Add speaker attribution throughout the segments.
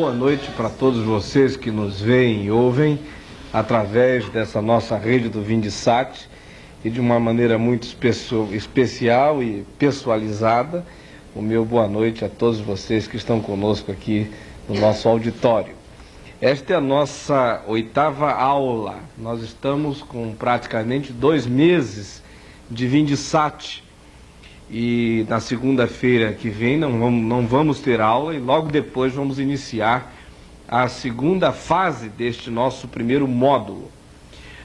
Speaker 1: Boa noite para todos vocês que nos veem e ouvem através dessa nossa rede do Vindisat e de uma maneira muito especial e pessoalizada. O meu boa noite a todos vocês que estão conosco aqui no nosso auditório. Esta é a nossa 8ª aula. Nós estamos com praticamente 2 meses de Vindisat. E na segunda-feira que vem não vamos ter aula e logo depois vamos iniciar a segunda fase deste nosso primeiro módulo.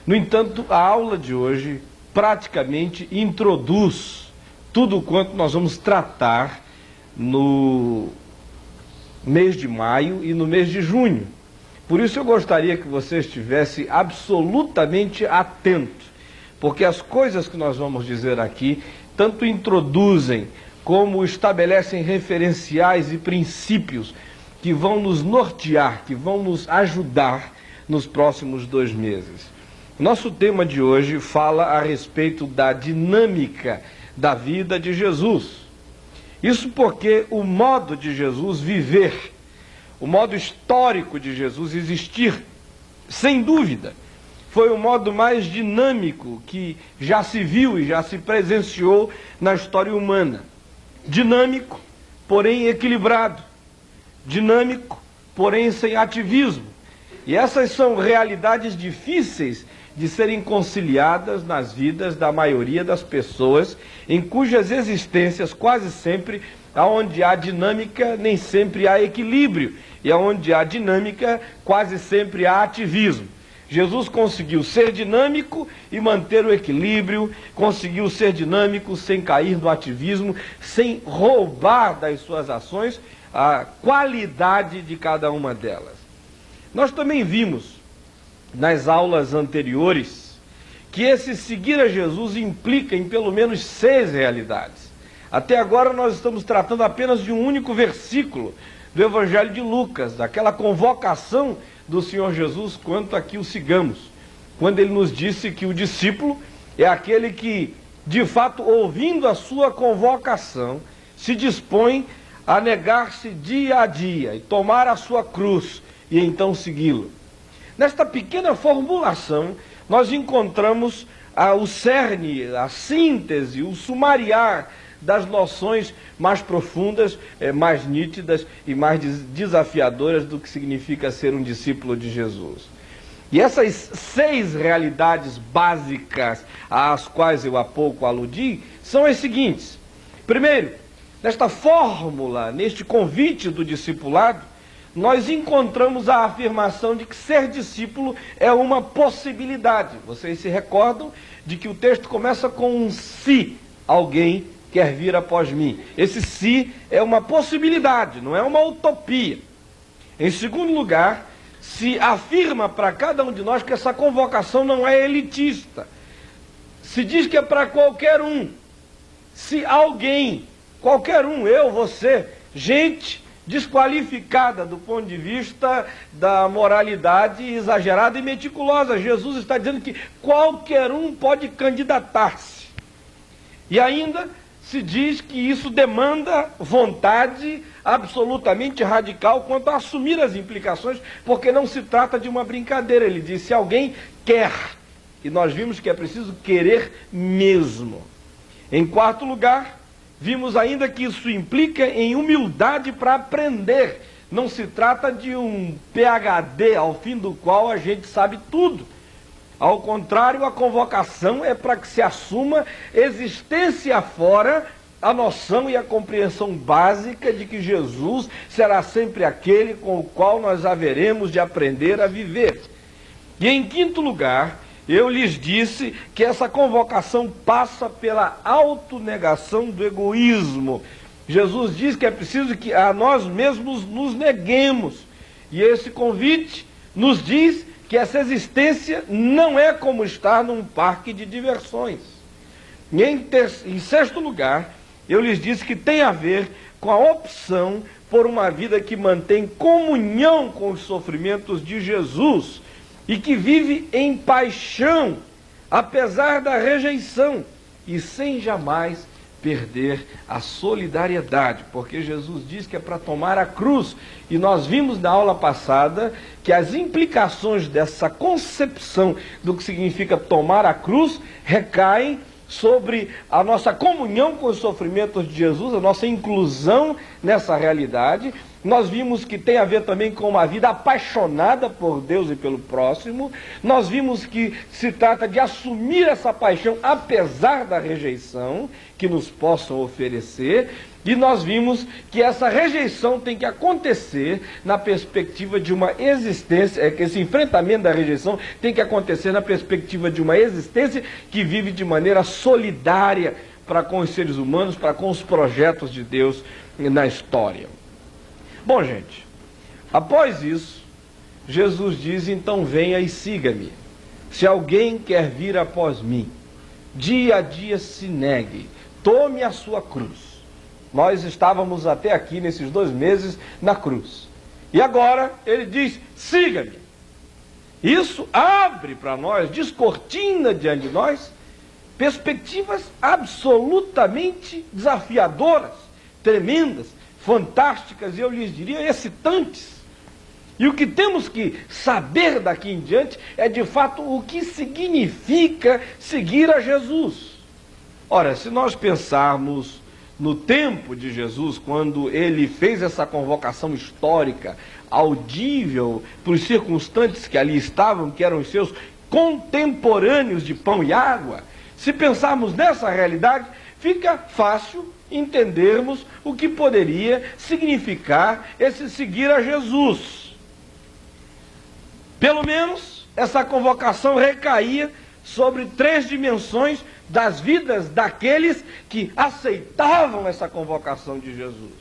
Speaker 1: No entanto, a aula de hoje praticamente introduz tudo quanto nós vamos tratar no mês de maio e no mês de junho. Por isso eu gostaria que você estivesse absolutamente atento, porque as coisas que nós vamos dizer aqui tanto introduzem como estabelecem referenciais e princípios que vão nos nortear, que vão nos ajudar nos próximos 2 meses. Nosso tema de hoje fala a respeito da dinâmica da vida de Jesus. Isso porque o modo de Jesus viver, o modo histórico de Jesus existir, sem dúvida, foi o modo mais dinâmico que já se viu e já se presenciou na história humana. Dinâmico, porém equilibrado. Dinâmico, porém sem ativismo. E essas são realidades difíceis de serem conciliadas nas vidas da maioria das pessoas, em cujas existências quase sempre, aonde há dinâmica, nem sempre há equilíbrio. E aonde há dinâmica, quase sempre há ativismo. Jesus conseguiu ser dinâmico e manter o equilíbrio, conseguiu ser dinâmico sem cair no ativismo, sem roubar das suas ações a qualidade de cada uma delas. Nós também vimos nas aulas anteriores que esse seguir a Jesus implica em pelo menos 6 realidades. Até agora nós estamos tratando apenas de um único versículo do Evangelho de Lucas, daquela convocação do Senhor Jesus quanto a que o sigamos, quando ele nos disse que o discípulo é aquele que, de fato, ouvindo a sua convocação, se dispõe a negar-se dia a dia e tomar a sua cruz e então segui-lo. Nesta pequena formulação, nós encontramos o cerne, a síntese, o sumariar das noções mais profundas, mais nítidas e mais desafiadoras do que significa ser um discípulo de Jesus. E essas 6 realidades básicas às quais eu há pouco aludi são as seguintes. Primeiro, nesta fórmula, neste convite do discipulado, nós encontramos a afirmação de que ser discípulo é uma possibilidade. Vocês se recordam de que o texto começa com um se alguém quer vir após mim. Esse se é uma possibilidade, não é uma utopia. Em segundo lugar, se afirma para cada um de nós que essa convocação não é elitista. Se diz que é para qualquer um. Se alguém, qualquer um, eu, você, gente desqualificada do ponto de vista da moralidade exagerada e meticulosa. Jesus está dizendo que qualquer um pode candidatar-se. E ainda se diz que isso demanda vontade absolutamente radical quanto a assumir as implicações, porque não se trata de uma brincadeira. Ele diz, se alguém quer, e nós vimos que é preciso querer mesmo. Em quarto lugar, vimos ainda que isso implica em humildade para aprender. Não se trata de um PhD, ao fim do qual a gente sabe tudo. Ao contrário, a convocação é para que se assuma existência fora a noção e a compreensão básica de que Jesus será sempre aquele com o qual nós haveremos de aprender a viver. E em quinto lugar, eu lhes disse que essa convocação passa pela autonegação do egoísmo. Jesus diz que é preciso que a nós mesmos nos neguemos. E esse convite nos diz que essa existência não é como estar num parque de diversões. E em sexto lugar, eu lhes disse que tem a ver com a opção por uma vida que mantém comunhão com os sofrimentos de Jesus e que vive em paixão, apesar da rejeição, e sem jamais perder a solidariedade, porque Jesus diz que é para tomar a cruz, e nós vimos na aula passada que as implicações dessa concepção do que significa tomar a cruz recaem sobre a nossa comunhão com os sofrimentos de Jesus, a nossa inclusão nessa realidade. Nós vimos que tem a ver também com uma vida apaixonada por Deus e pelo próximo. Nós vimos que se trata de assumir essa paixão apesar da rejeição que nos possam oferecer. E nós vimos que essa rejeição tem que acontecer na perspectiva de uma existência, que esse enfrentamento da rejeição tem que acontecer na perspectiva de uma existência que vive de maneira solidária para com os seres humanos, para com os projetos de Deus na história. Bom, gente, após isso, Jesus diz: então venha e siga-me. Se alguém quer vir após mim, dia a dia se negue, tome a sua cruz. Nós estávamos até aqui, nesses 2 meses, na cruz. E agora ele diz: siga-me. Isso abre para nós, descortina diante de nós, perspectivas absolutamente desafiadoras, tremendas, fantásticas, e eu lhes diria excitantes. E o que temos que saber daqui em diante é de fato o que significa seguir a Jesus. Ora, se nós pensarmos no tempo de Jesus, quando ele fez essa convocação histórica, audível para os circunstantes que ali estavam, que eram os seus contemporâneos de pão e água, se pensarmos nessa realidade, fica fácil entendermos o que poderia significar esse seguir a Jesus. Pelo menos essa convocação recaía sobre 3 dimensões das vidas daqueles que aceitavam essa convocação de Jesus.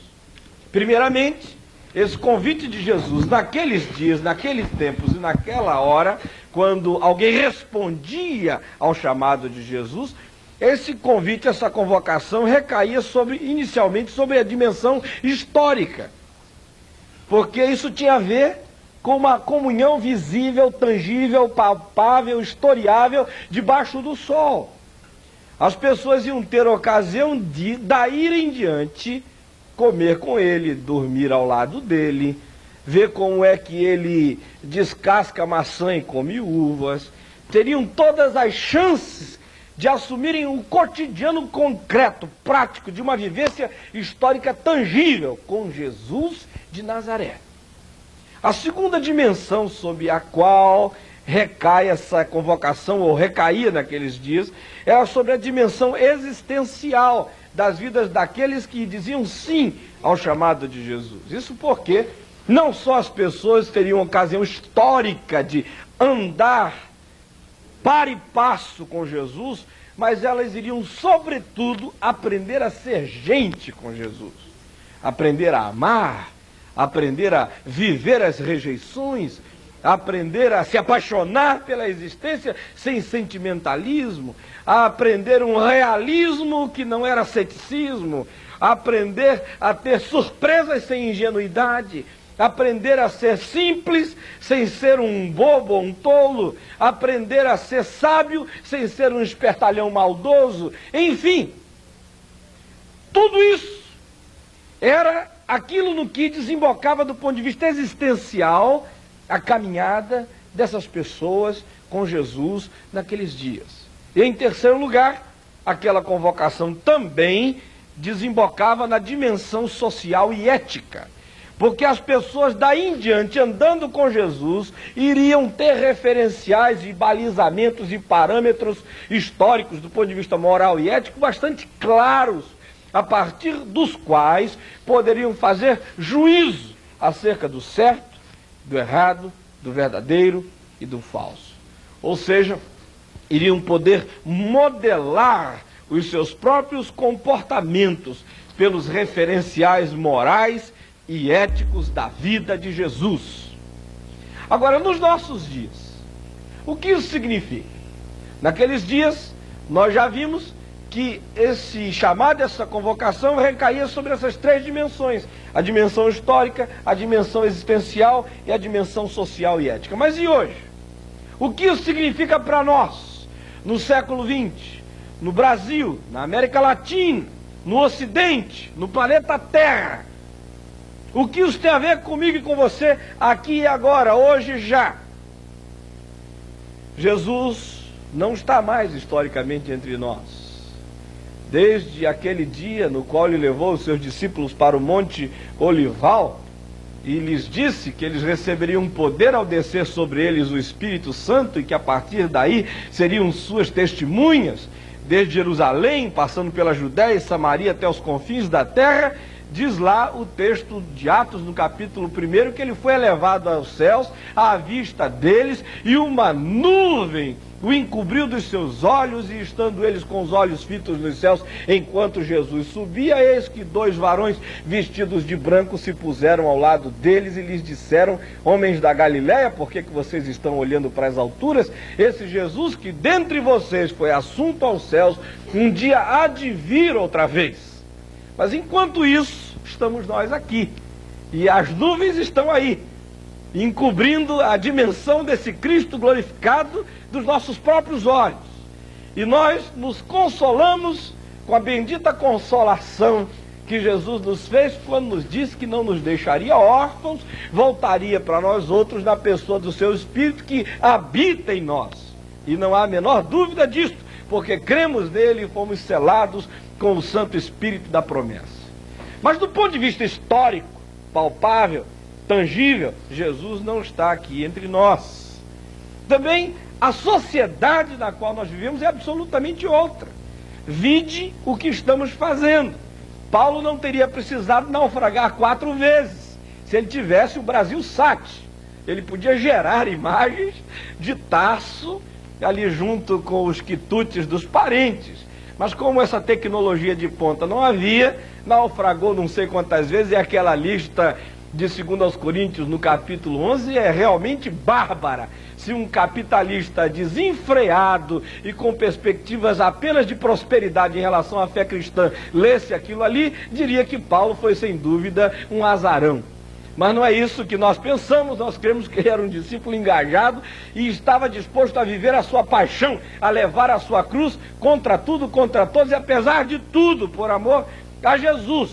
Speaker 1: Primeiramente, esse convite de Jesus naqueles dias, naqueles tempos e naquela hora, quando alguém respondia ao chamado de Jesus, esse convite, essa convocação recaía inicialmente sobre a dimensão histórica, porque isso tinha a ver com uma comunhão visível, tangível, palpável, historiável, debaixo do sol. As pessoas iam ter ocasião de, daí em diante, comer com ele, dormir ao lado dele, ver como é que ele descasca maçã e come uvas. Teriam todas as chances de assumirem um cotidiano concreto, prático, de uma vivência histórica tangível com Jesus de Nazaré. A segunda dimensão sob a qual recai essa convocação, ou recaía naqueles dias, era sobre a dimensão existencial das vidas daqueles que diziam sim ao chamado de Jesus. Isso porque não só as pessoas teriam ocasião histórica de andar par e passo com Jesus, mas elas iriam, sobretudo, aprender a ser gente com Jesus, aprender a amar, aprender a viver as rejeições, aprender a se apaixonar pela existência sem sentimentalismo, a aprender um realismo que não era ceticismo, a aprender a ter surpresas sem ingenuidade, aprender a ser simples sem ser um bobo ou um tolo, aprender a ser sábio sem ser um espertalhão maldoso, enfim, tudo isso era aquilo no que desembocava do ponto de vista existencial a caminhada dessas pessoas com Jesus naqueles dias. E em terceiro lugar, aquela convocação também desembocava na dimensão social e ética, porque as pessoas daí em diante, andando com Jesus, iriam ter referenciais e balizamentos e parâmetros históricos do ponto de vista moral e ético bastante claros, a partir dos quais poderiam fazer juízo acerca do certo, do errado, do verdadeiro e do falso. Ou seja, iriam poder modelar os seus próprios comportamentos pelos referenciais morais e éticos da vida de Jesus. Agora, nos nossos dias, o que isso significa? Naqueles dias, nós já vimos que esse chamado, essa convocação recaía sobre essas 3 dimensões: a dimensão histórica, a dimensão existencial e a dimensão social e ética. Mas e hoje? O que isso significa para nós, no século XX, no Brasil, na América Latina, no Ocidente, no planeta Terra. O que isso tem a ver comigo e com você aqui e agora, hoje já? Jesus não está mais historicamente entre nós. Desde aquele dia no qual ele levou os seus discípulos para o Monte Olival e lhes disse que eles receberiam poder ao descer sobre eles o Espírito Santo e que a partir daí seriam suas testemunhas, desde Jerusalém, passando pela Judéia e Samaria até os confins da terra. Diz lá o texto de Atos, no capítulo 1, que ele foi elevado aos céus, à vista deles, e uma nuvem o encobriu dos seus olhos, e estando eles com os olhos fitos nos céus, enquanto Jesus subia, eis que 2 varões vestidos de branco se puseram ao lado deles e lhes disseram: homens da Galiléia, por que vocês estão olhando para as alturas? Esse Jesus que dentre vocês foi assunto aos céus, um dia há de vir outra vez. Mas enquanto isso, estamos nós aqui, e as nuvens estão aí, encobrindo a dimensão desse Cristo glorificado dos nossos próprios olhos. E nós nos consolamos com a bendita consolação que Jesus nos fez quando nos disse que não nos deixaria órfãos, voltaria para nós outros na pessoa do seu Espírito que habita em nós. E não há a menor dúvida disso, porque cremos nele e fomos selados com o Santo Espírito da promessa. Mas do ponto de vista histórico, palpável, tangível, Jesus não está aqui entre nós. Também a sociedade na qual nós vivemos é absolutamente outra. Vide o que estamos fazendo. Paulo não teria precisado naufragar 4 vezes se ele tivesse o Brasil Sat. Ele podia gerar imagens de Tarso ali junto com os quitutes dos parentes. Mas como essa tecnologia de ponta não havia, naufragou não sei quantas vezes, e aquela lista de 2 aos Coríntios, no capítulo 11, é realmente bárbara. Se um capitalista desenfreado e com perspectivas apenas de prosperidade em relação à fé cristã lesse aquilo ali, diria que Paulo foi sem dúvida um azarão. Mas não é isso que nós pensamos. Nós cremos que ele era um discípulo engajado e estava disposto a viver a sua paixão, a levar a sua cruz contra tudo, contra todos, e apesar de tudo, por amor a Jesus.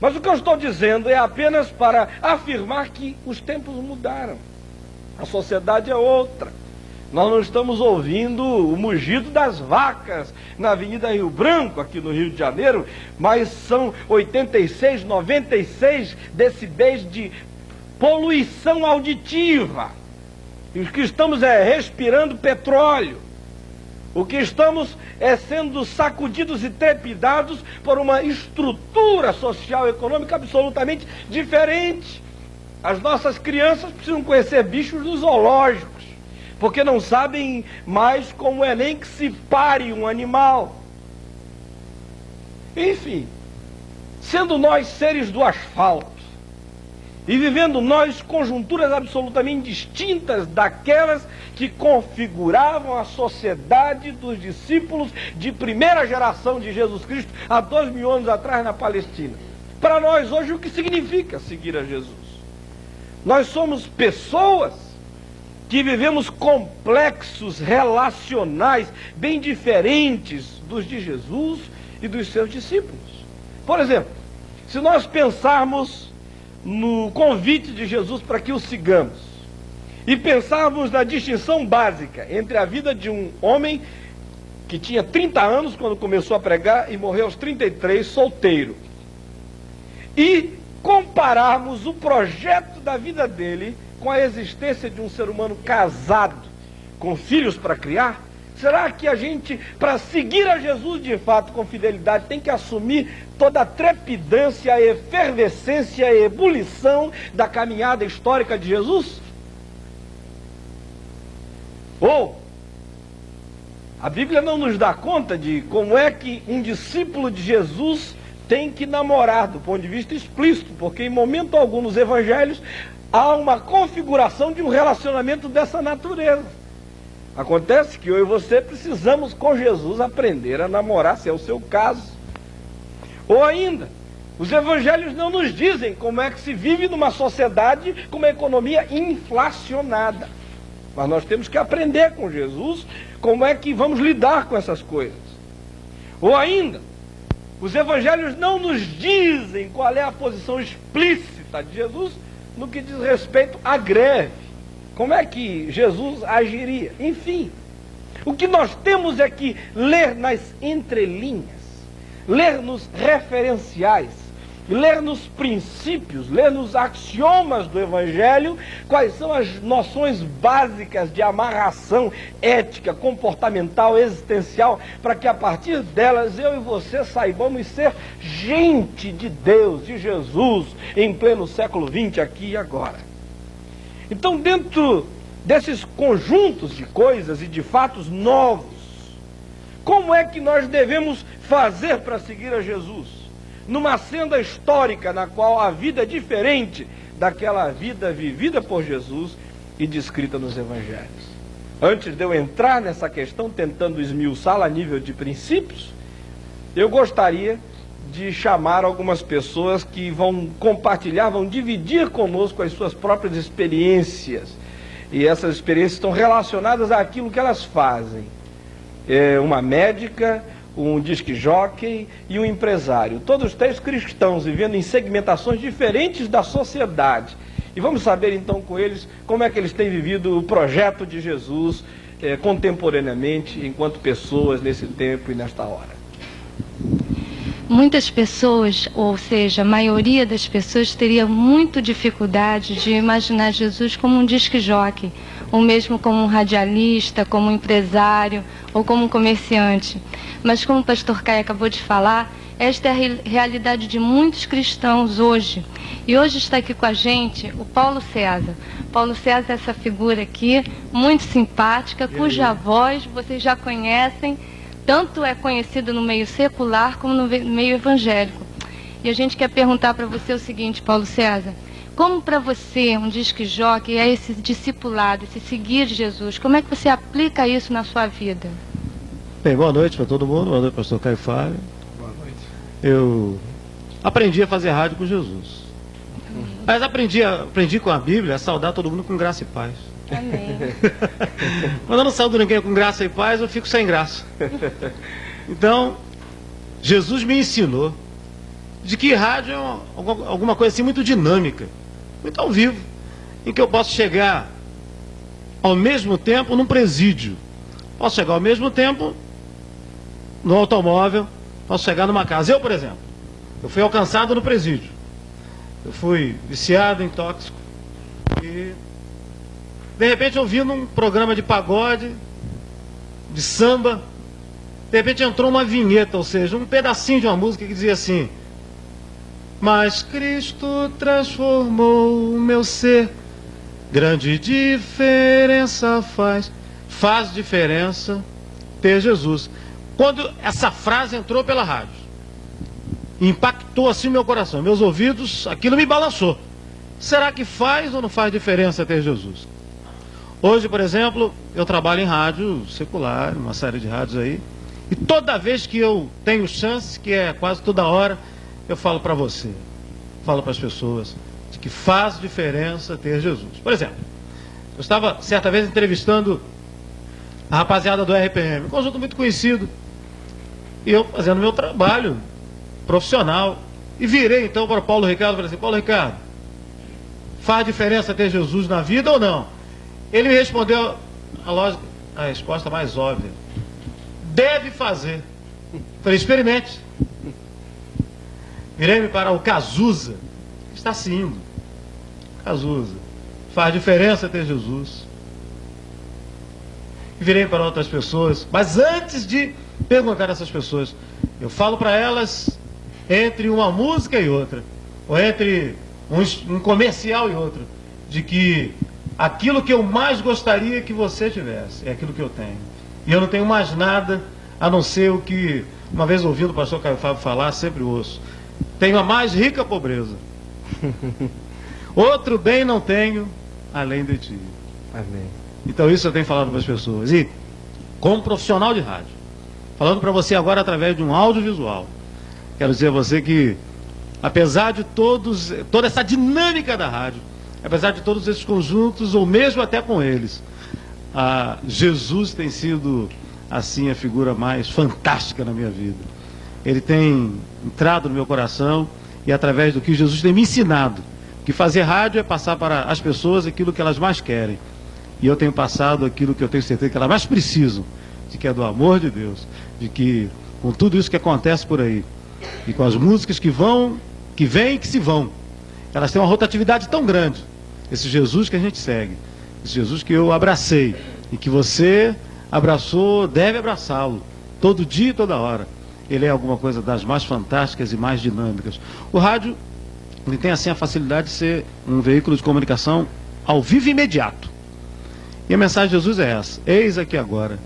Speaker 1: Mas o que eu estou dizendo é apenas para afirmar que os tempos mudaram. A sociedade é outra. Nós não estamos ouvindo o mugido das vacas na Avenida Rio Branco, aqui no Rio de Janeiro, mas são 86, 96 decibéis de poluição auditiva. E o que estamos é respirando petróleo. O que estamos é sendo sacudidos e trepidados por uma estrutura social e econômica absolutamente diferente. As nossas crianças precisam conhecer bichos dos zoológicos, porque não sabem mais como é nem que se pare um animal. Enfim, sendo nós seres do asfalto e vivendo nós conjunturas absolutamente distintas daquelas que configuravam a sociedade dos discípulos de primeira geração de Jesus Cristo há 2000 anos atrás na Palestina. Para nós hoje, o que significa seguir a Jesus? Nós somos pessoas que vivemos complexos relacionais bem diferentes dos de Jesus e dos seus discípulos. Por exemplo, se nós pensarmos no convite de Jesus para que o sigamos e pensarmos na distinção básica entre a vida de um homem que tinha 30 anos quando começou a pregar e morreu aos 33 solteiro, e compararmos o projeto da vida dele com a existência de um ser humano casado, com filhos para criar, será que a gente, para seguir a Jesus de fato com fidelidade, tem que assumir toda a trepidância, a efervescência, a ebulição da caminhada histórica de Jesus? Ou a Bíblia não nos dá conta de como é que um discípulo de Jesus tem que namorar, do ponto de vista explícito, porque em momento algum nos evangelhos há uma configuração de um relacionamento dessa natureza. Acontece que eu e você precisamos com Jesus aprender a namorar, se é o seu caso. Ou ainda, os evangelhos não nos dizem como é que se vive numa sociedade com uma economia inflacionada. Mas nós temos que aprender com Jesus como é que vamos lidar com essas coisas. Ou ainda, Os evangelhos não nos dizem qual é a posição explícita de Jesus no que diz respeito à greve. Como é que Jesus agiria? Enfim, o que nós temos é que ler nas entrelinhas, ler nos referenciais, ler nos princípios, ler nos axiomas do Evangelho, quais são as noções básicas de amarração ética, comportamental, existencial, para que a partir delas eu e você saibamos ser gente de Deus, de Jesus, em pleno século XX, aqui e agora. Então, dentro desses conjuntos de coisas e de fatos novos, como é que nós devemos fazer para seguir a Jesus? Numa senda histórica na qual a vida é diferente daquela vida vivida por Jesus e descrita nos evangelhos. Antes de eu entrar nessa questão, tentando esmiuçá-la a nível de princípios, eu gostaria de chamar algumas pessoas que vão compartilhar, vão dividir conosco as suas próprias experiências. E essas experiências estão relacionadas àquilo que elas fazem. Uma médica, um disc-jockey e um empresário, todos três cristãos vivendo em segmentações diferentes da sociedade. E vamos saber então com eles como é que eles têm vivido o projeto de Jesus contemporaneamente, enquanto pessoas nesse tempo e nesta hora.
Speaker 2: Muitas pessoas, ou seja, a maioria das pessoas teria muita dificuldade de imaginar Jesus como um disc-jockey, ou mesmo como um radialista, como um empresário, ou como um comerciante. Mas como o pastor Caio acabou de falar, esta é a realidade de muitos cristãos hoje. E hoje está aqui com a gente o Paulo César. Paulo César é essa figura aqui, muito simpática, cuja voz vocês já conhecem, tanto é conhecido no meio secular como no meio evangélico. E a gente quer perguntar para você o seguinte, Paulo César: como para você, um disc-jockey, é esse discipulado, esse seguir Jesus? Como é que você aplica isso na sua vida?
Speaker 3: Bem, boa noite para todo mundo, boa noite, pastor Caio Fábio.
Speaker 1: Boa noite.
Speaker 3: Eu aprendi a fazer rádio com Jesus. Mas aprendi com a Bíblia a saudar todo mundo com graça e paz.
Speaker 2: Amém.
Speaker 3: Quando eu não saúdo ninguém com graça e paz, eu fico sem graça. Então, Jesus me ensinou de que rádio é alguma coisa assim muito dinâmica, muito ao vivo, em que eu posso chegar ao mesmo tempo num presídio, posso chegar ao mesmo tempo no automóvel, posso chegar numa casa. Eu, por exemplo, eu fui alcançado no presídio. Eu fui viciado em tóxico e de repente ouvindo um programa de pagode, de samba, de repente entrou uma vinheta, ou seja, um pedacinho de uma música que dizia assim: mas Cristo transformou o meu ser, grande diferença faz. Faz diferença ter Jesus. Quando essa frase entrou pela rádio, impactou assim meu coração, meus ouvidos, aquilo me balançou. Será que faz ou não faz diferença ter Jesus? Hoje, por exemplo, eu trabalho em rádio secular, uma série de rádios aí, e toda vez que eu tenho chance, que é quase toda hora, eu falo para você, falo para as pessoas, de que faz diferença ter Jesus. Por exemplo, eu estava certa vez entrevistando a rapaziada do RPM, um conjunto muito conhecido, e eu fazendo meu trabalho profissional, e virei então para o Paulo Ricardo e falei assim: Paulo Ricardo, faz diferença ter Jesus na vida ou não? Ele me respondeu a resposta mais óbvia: deve fazer. Falei: experimente. Virei-me para o Cazuza, que está se indo. Cazuza, faz diferença ter Jesus. E virei para outras pessoas, mas antes de perguntar a essas pessoas, eu falo para elas entre uma música e outra, ou entre um comercial e outro, de que aquilo que eu mais gostaria que você tivesse é aquilo que eu tenho. E eu não tenho mais nada a não ser o que, uma vez ouvindo o pastor Caio Fábio falar, sempre ouço: tenho a mais rica pobreza. Outro bem não tenho além de ti.
Speaker 1: Amém.
Speaker 3: Então isso eu tenho falado para as pessoas. E como profissional de rádio, falando para você agora através de um audiovisual, quero dizer a você que, apesar de toda essa dinâmica da rádio, apesar de todos esses conjuntos, ou mesmo até com eles, Jesus tem sido assim a figura mais fantástica na minha vida. Ele tem entrado no meu coração e através do que Jesus tem me ensinado. Que fazer rádio é passar para as pessoas aquilo que elas mais querem. E eu tenho passado aquilo que eu tenho certeza que elas mais precisam, de que é do amor de Deus, de que com tudo isso que acontece por aí, e com as músicas que vêm e que se vão, elas têm uma rotatividade tão grande. Esse Jesus que a gente segue, esse Jesus que eu abracei, e que você abraçou, deve abraçá-lo, todo dia e toda hora. Ele é alguma coisa das mais fantásticas e mais dinâmicas. O rádio, ele tem assim a facilidade de ser um veículo de comunicação ao vivo e imediato. E a mensagem de Jesus é essa: eis aqui agora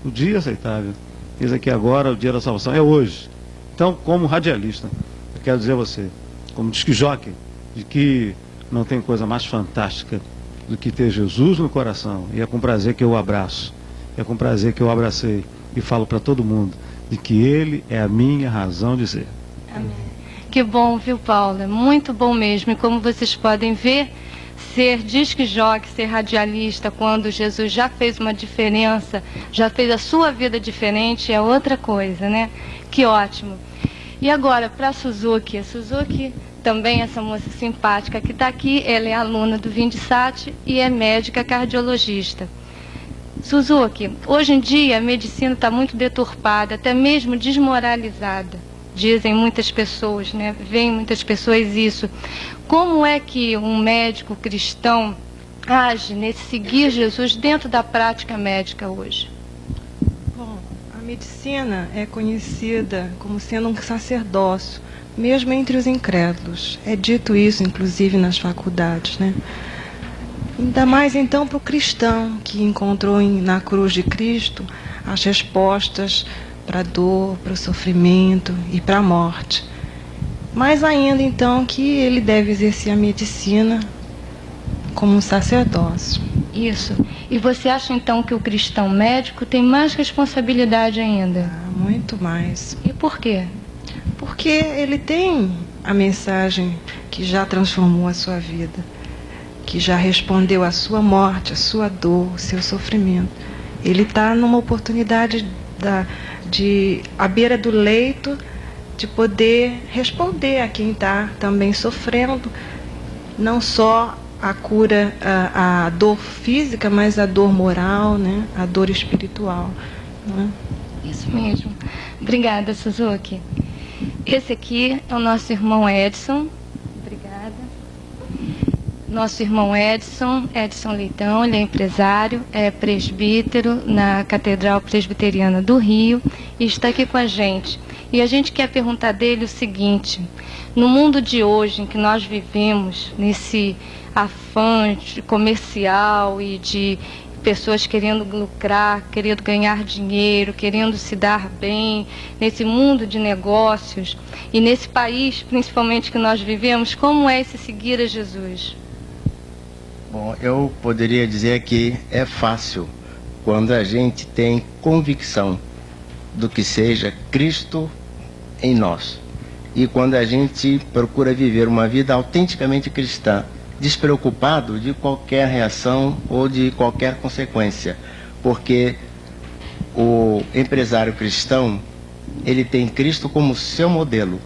Speaker 3: o dia aceitável, eis aqui agora o dia da salvação, é hoje. Então, como radialista, eu quero dizer a você, como disc-jockey, de que não tem coisa mais fantástica do que ter Jesus no coração. E é com prazer que eu o abraço, é com prazer que eu o abracei e falo para todo mundo de que Ele é a minha razão de ser.
Speaker 2: Amém. Que bom, viu, Paulo? É muito bom mesmo. E como vocês podem ver, ser disc-jockey, ser radialista, quando Jesus já fez uma diferença, já fez a sua vida diferente, é outra coisa, né? Que ótimo. E agora, para a Suzuki também, essa moça simpática que está aqui, ela é aluna do Vindisat e é médica cardiologista. Suzuki, hoje em dia a medicina está muito deturpada, até mesmo desmoralizada. Dizem muitas pessoas, né? Veem muitas pessoas isso. Como é que um médico cristão age nesse seguir Jesus dentro da prática médica hoje?
Speaker 4: Bom, a medicina é conhecida como sendo um sacerdócio, mesmo entre os incrédulos. É dito isso, inclusive, nas faculdades, né? Ainda mais, então, para o cristão que encontrou na cruz de Cristo as respostas para a dor, para o sofrimento e para a morte. Mais ainda, então, que ele deve exercer a medicina como um sacerdócio.
Speaker 2: Isso. E você acha, então, que o cristão médico tem mais responsabilidade ainda?
Speaker 4: Muito mais.
Speaker 2: E por quê?
Speaker 4: Porque ele tem a mensagem que já transformou a sua vida, que já respondeu à sua morte, à sua dor, ao seu sofrimento. Ele está numa oportunidade à beira do leito, de poder responder a quem está também sofrendo, não só a cura, a dor física, mas a dor moral, né? A dor espiritual. Né?
Speaker 2: Isso mesmo. Obrigada, Suzuki. Esse aqui é o nosso irmão Edson. Obrigada. Nosso irmão Edson Leitão, ele é empresário, é presbítero na Catedral Presbiteriana do Rio e está aqui com a gente. E a gente quer perguntar dele o seguinte: no mundo de hoje em que nós vivemos, nesse afã comercial e de pessoas querendo lucrar, querendo ganhar dinheiro, querendo se dar bem, nesse mundo de negócios e nesse país principalmente que nós vivemos, como é esse seguir a Jesus?
Speaker 5: Bom, eu poderia dizer que é fácil quando a gente tem convicção do que seja Cristo em nós. E quando a gente procura viver uma vida autenticamente cristã, despreocupado de qualquer reação ou de qualquer consequência. Porque o empresário cristão, ele tem Cristo como seu modelo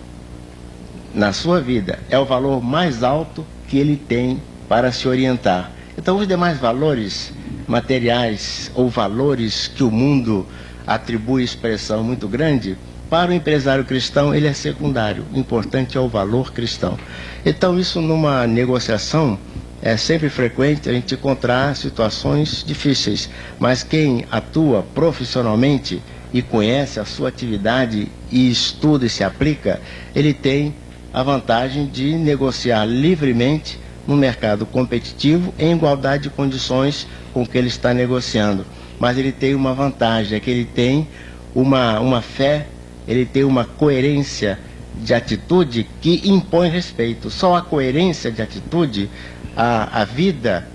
Speaker 5: na sua vida. É o valor mais alto que ele tem para se orientar. Então, os demais valores materiais ou valores que o mundo atribui expressão muito grande, para o empresário cristão ele é secundário. O importante é o valor cristão. Então, isso numa negociação é sempre frequente a gente encontrar situações difíceis, mas quem atua profissionalmente e conhece a sua atividade e estuda e se aplica, ele tem a vantagem de negociar livremente no mercado competitivo em igualdade de condições com o que ele está negociando. Mas ele tem uma vantagem, é que ele tem uma fé, ele tem uma coerência de atitude que impõe respeito. Só a coerência de atitude, a vida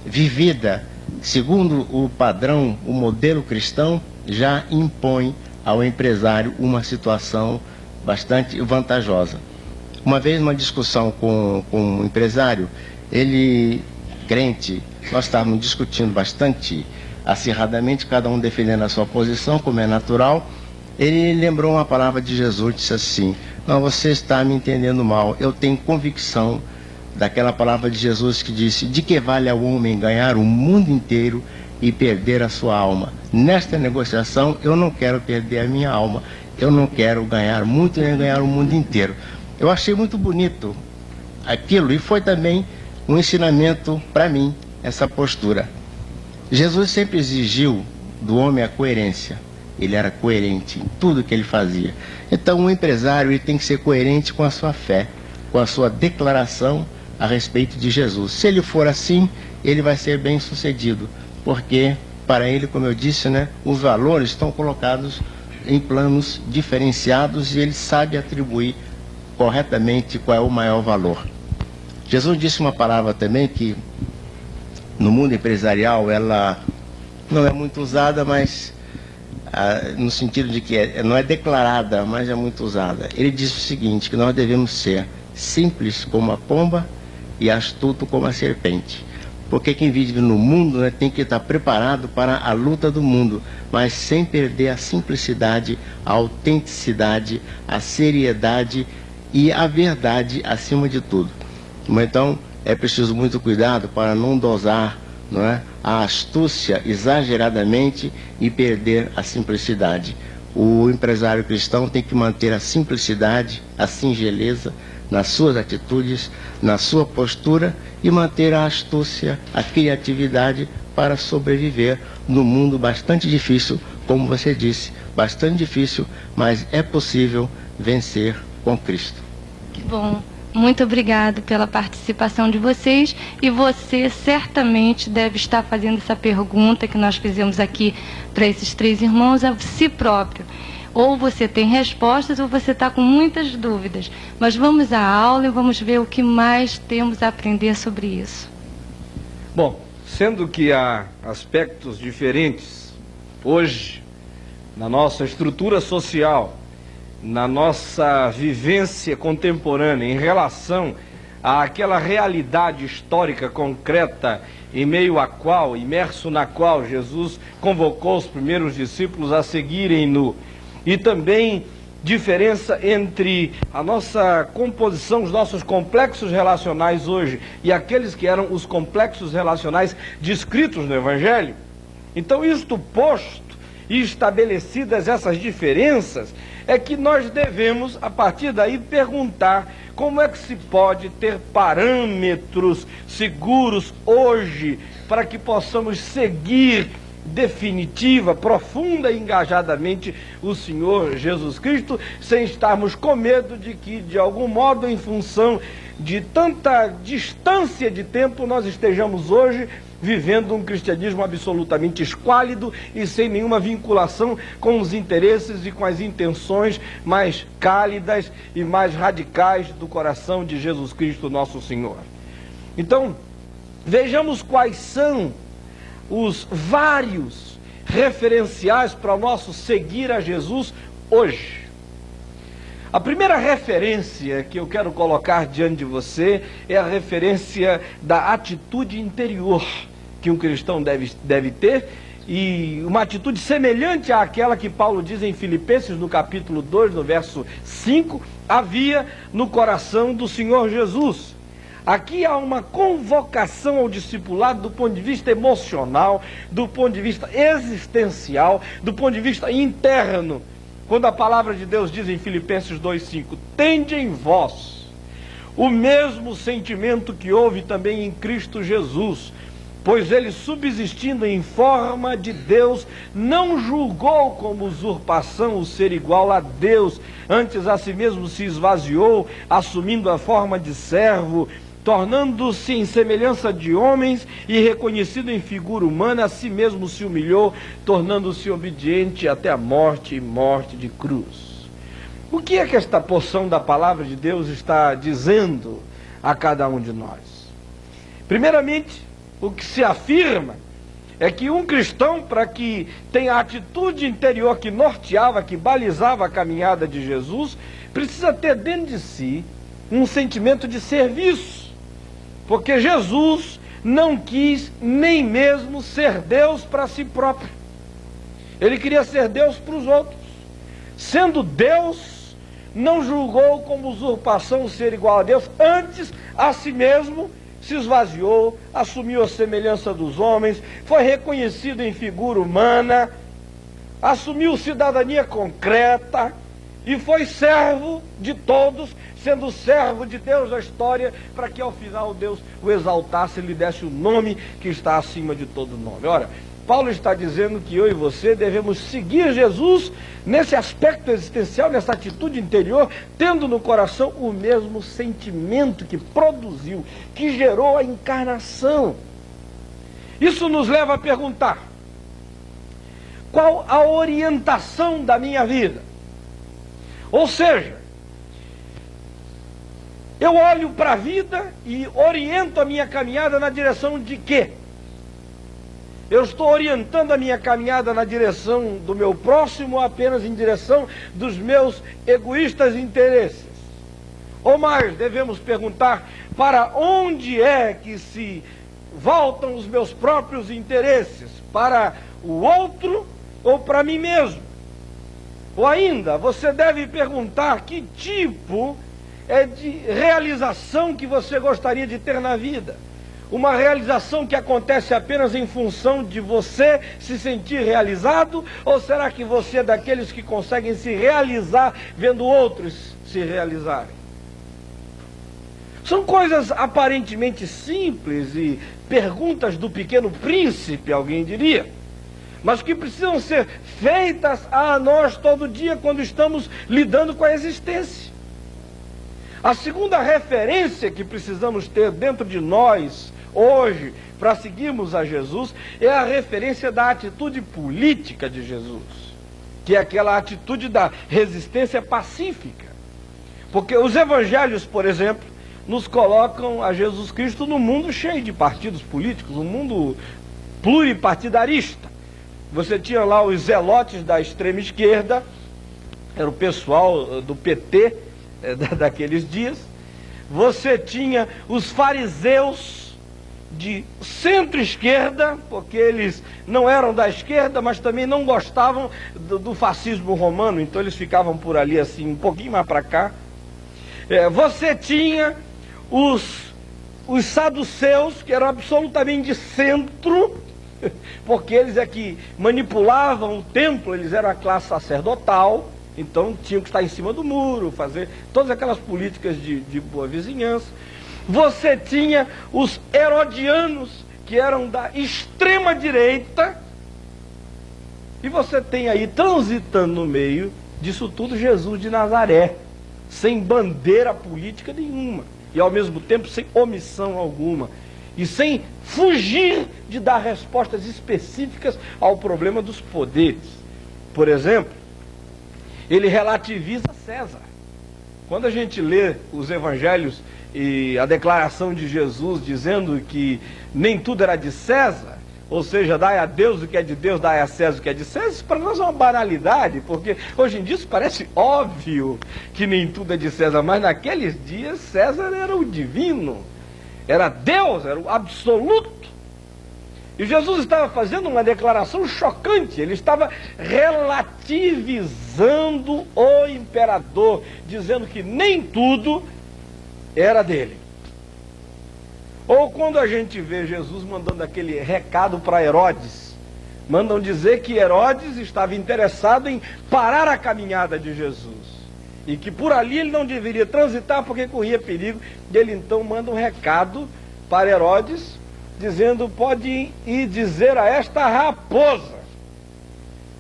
Speaker 5: vivida segundo o padrão, o modelo cristão, já impõe ao empresário uma situação bastante vantajosa. Uma vez, numa discussão com um empresário, ele, crente, nós estávamos discutindo bastante acirradamente, cada um defendendo a sua posição, como é natural, ele lembrou uma palavra de Jesus, disse assim: não, você está me entendendo mal, eu tenho convicção daquela palavra de Jesus que disse: de que vale ao homem ganhar o mundo inteiro e perder a sua alma? Nesta negociação eu não quero perder a minha alma, eu não quero ganhar muito nem ganhar o mundo inteiro. Eu achei muito bonito aquilo, e foi também um ensinamento para mim, essa postura. Jesus sempre exigiu do homem a coerência. Ele era coerente em tudo que ele fazia. Então, um empresário, ele tem que ser coerente com a sua fé, com a sua declaração a respeito de Jesus. Se ele for assim, ele vai ser bem sucedido, porque para ele, como eu disse, né, os valores estão colocados em planos diferenciados e ele sabe atribuir corretamente qual é o maior valor. Jesus disse uma palavra também que no mundo empresarial ela não é muito usada, mas no sentido de que não é declarada, mas é muito usada. Ele disse o seguinte, que nós devemos ser simples como a pomba e astuto como a serpente. Porque quem vive no mundo, né, tem que estar preparado para a luta do mundo, mas sem perder a simplicidade, a autenticidade, a seriedade e a verdade acima de tudo. Então, é preciso muito cuidado para não dosar, não é, a astúcia exageradamente e perder a simplicidade. O empresário cristão tem que manter a simplicidade, a singeleza nas suas atitudes, na sua postura, e manter a astúcia, a criatividade para sobreviver num mundo bastante difícil, como você disse, bastante difícil, mas é possível vencer com Cristo.
Speaker 2: Que bom. Muito obrigado pela participação de vocês, e você certamente deve estar fazendo essa pergunta que nós fizemos aqui para esses três irmãos a si próprio. Ou você tem respostas ou você está com muitas dúvidas. Mas vamos à aula e vamos ver o que mais temos a aprender sobre isso.
Speaker 1: Bom, sendo que há aspectos diferentes hoje na nossa estrutura social, na nossa vivência contemporânea em relação àquela realidade histórica concreta em meio à qual, imerso na qual Jesus convocou os primeiros discípulos a seguirem-no, e também diferença entre a nossa composição, os nossos complexos relacionais hoje e aqueles que eram os complexos relacionais descritos no Evangelho. Então, isto posto e estabelecidas essas diferenças, é que nós devemos, a partir daí, perguntar como é que se pode ter parâmetros seguros hoje para que possamos seguir definitiva, profunda e engajadamente o Senhor Jesus Cristo, sem estarmos com medo de que, de algum modo, em função de tanta distância de tempo, nós estejamos hoje vivendo um cristianismo absolutamente esquálido e sem nenhuma vinculação com os interesses e com as intenções mais cálidas e mais radicais do coração de Jesus Cristo, nosso Senhor. Então, vejamos quais são os vários referenciais para o nosso seguir a Jesus hoje. A primeira referência que eu quero colocar diante de você é a referência da atitude interior que um cristão deve ter, e uma atitude semelhante àquela que Paulo diz em Filipenses, no capítulo 2, no verso 5, havia no coração do Senhor Jesus. Aqui há uma convocação ao discipulado do ponto de vista emocional, do ponto de vista existencial, do ponto de vista interno. Quando a palavra de Deus diz em Filipenses 2,5, tende em vós o mesmo sentimento que houve também em Cristo Jesus, pois ele, subsistindo em forma de Deus, não julgou como usurpação o ser igual a Deus, antes a si mesmo se esvaziou, assumindo a forma de servo, tornando-se em semelhança de homens e reconhecido em figura humana, a si mesmo se humilhou, tornando-se obediente até a morte e morte de cruz. O que é que esta porção da palavra de Deus está dizendo a cada um de nós? Primeiramente, o que se afirma é que um cristão, para que tenha a atitude interior que norteava, que balizava a caminhada de Jesus, precisa ter dentro de si um sentimento de serviço. Porque Jesus não quis nem mesmo ser Deus para si próprio. Ele queria ser Deus para os outros. sendo Deus, não julgou como usurpação ser igual a Deus, antes a si mesmo se esvaziou, assumiu a semelhança dos homens, foi reconhecido em figura humana, assumiu cidadania concreta e foi servo de todos, sendo servo de Deus na história, para que ao final Deus o exaltasse e lhe desse o nome que está acima de todo nome. Ora, Paulo está dizendo que eu e você devemos seguir Jesus nesse aspecto existencial, nessa atitude interior, tendo no coração o mesmo sentimento que produziu, que gerou a encarnação. Isso nos leva a perguntar: qual a orientação da minha vida? Ou seja, eu olho para a vida e oriento a minha caminhada na direção de quê? Eu estou orientando a minha caminhada na direção do meu próximo ou apenas em direção dos meus egoístas interesses? Ou mais, devemos perguntar: para onde é que se voltam os meus próprios interesses? Para o outro ou para mim mesmo? Ou ainda, você deve perguntar que tipo de realização que você gostaria de ter na vida. Uma realização que acontece apenas em função de você se sentir realizado? Ou será que você é daqueles que conseguem se realizar vendo outros se realizarem? São coisas aparentemente simples e perguntas do Pequeno Príncipe, alguém diria, mas que precisam ser feitas a nós todo dia quando estamos lidando com a existência. A segunda referência que precisamos ter dentro de nós hoje, para seguirmos a Jesus, é a referência da atitude política de Jesus, que é aquela atitude da resistência pacífica. Porque os evangelhos, por exemplo, nos colocam a Jesus Cristo num mundo cheio de partidos políticos, um mundo pluripartidarista. Você tinha lá os zelotes da extrema esquerda, era o pessoal do PT daqueles dias. Você tinha os fariseus de centro-esquerda, porque eles não eram da esquerda, mas também não gostavam do fascismo romano, então eles ficavam por ali assim, um pouquinho mais para cá. Você tinha os saduceus, que eram absolutamente de centro, porque eles é que manipulavam o templo, eles eram a classe sacerdotal, então tinham que estar em cima do muro, fazer todas aquelas políticas de boa vizinhança. Você tinha os herodianos, que eram da extrema direita, e você tem aí, transitando no meio disso tudo, Jesus de Nazaré, sem bandeira política nenhuma, e ao mesmo tempo sem omissão alguma, e sem fugir de dar respostas específicas ao problema dos poderes. Por exemplo, ele relativiza César. Quando a gente lê os evangelhos e a declaração de Jesus dizendo que nem tudo era de César, ou seja, dai a Deus o que é de Deus, dai a César o que é de César, isso para nós é uma banalidade, porque hoje em dia isso parece óbvio que nem tudo é de César, mas naqueles dias César era o divino, era Deus, era o absoluto. E Jesus estava fazendo uma declaração chocante, ele estava relativizando o imperador, dizendo que nem tudo era dele. Ou quando a gente vê Jesus mandando aquele recado para Herodes, mandam dizer que Herodes estava interessado em parar a caminhada de Jesus, e que por ali ele não deveria transitar porque corria perigo, e ele então manda um recado para Herodes, dizendo: pode ir dizer a esta raposa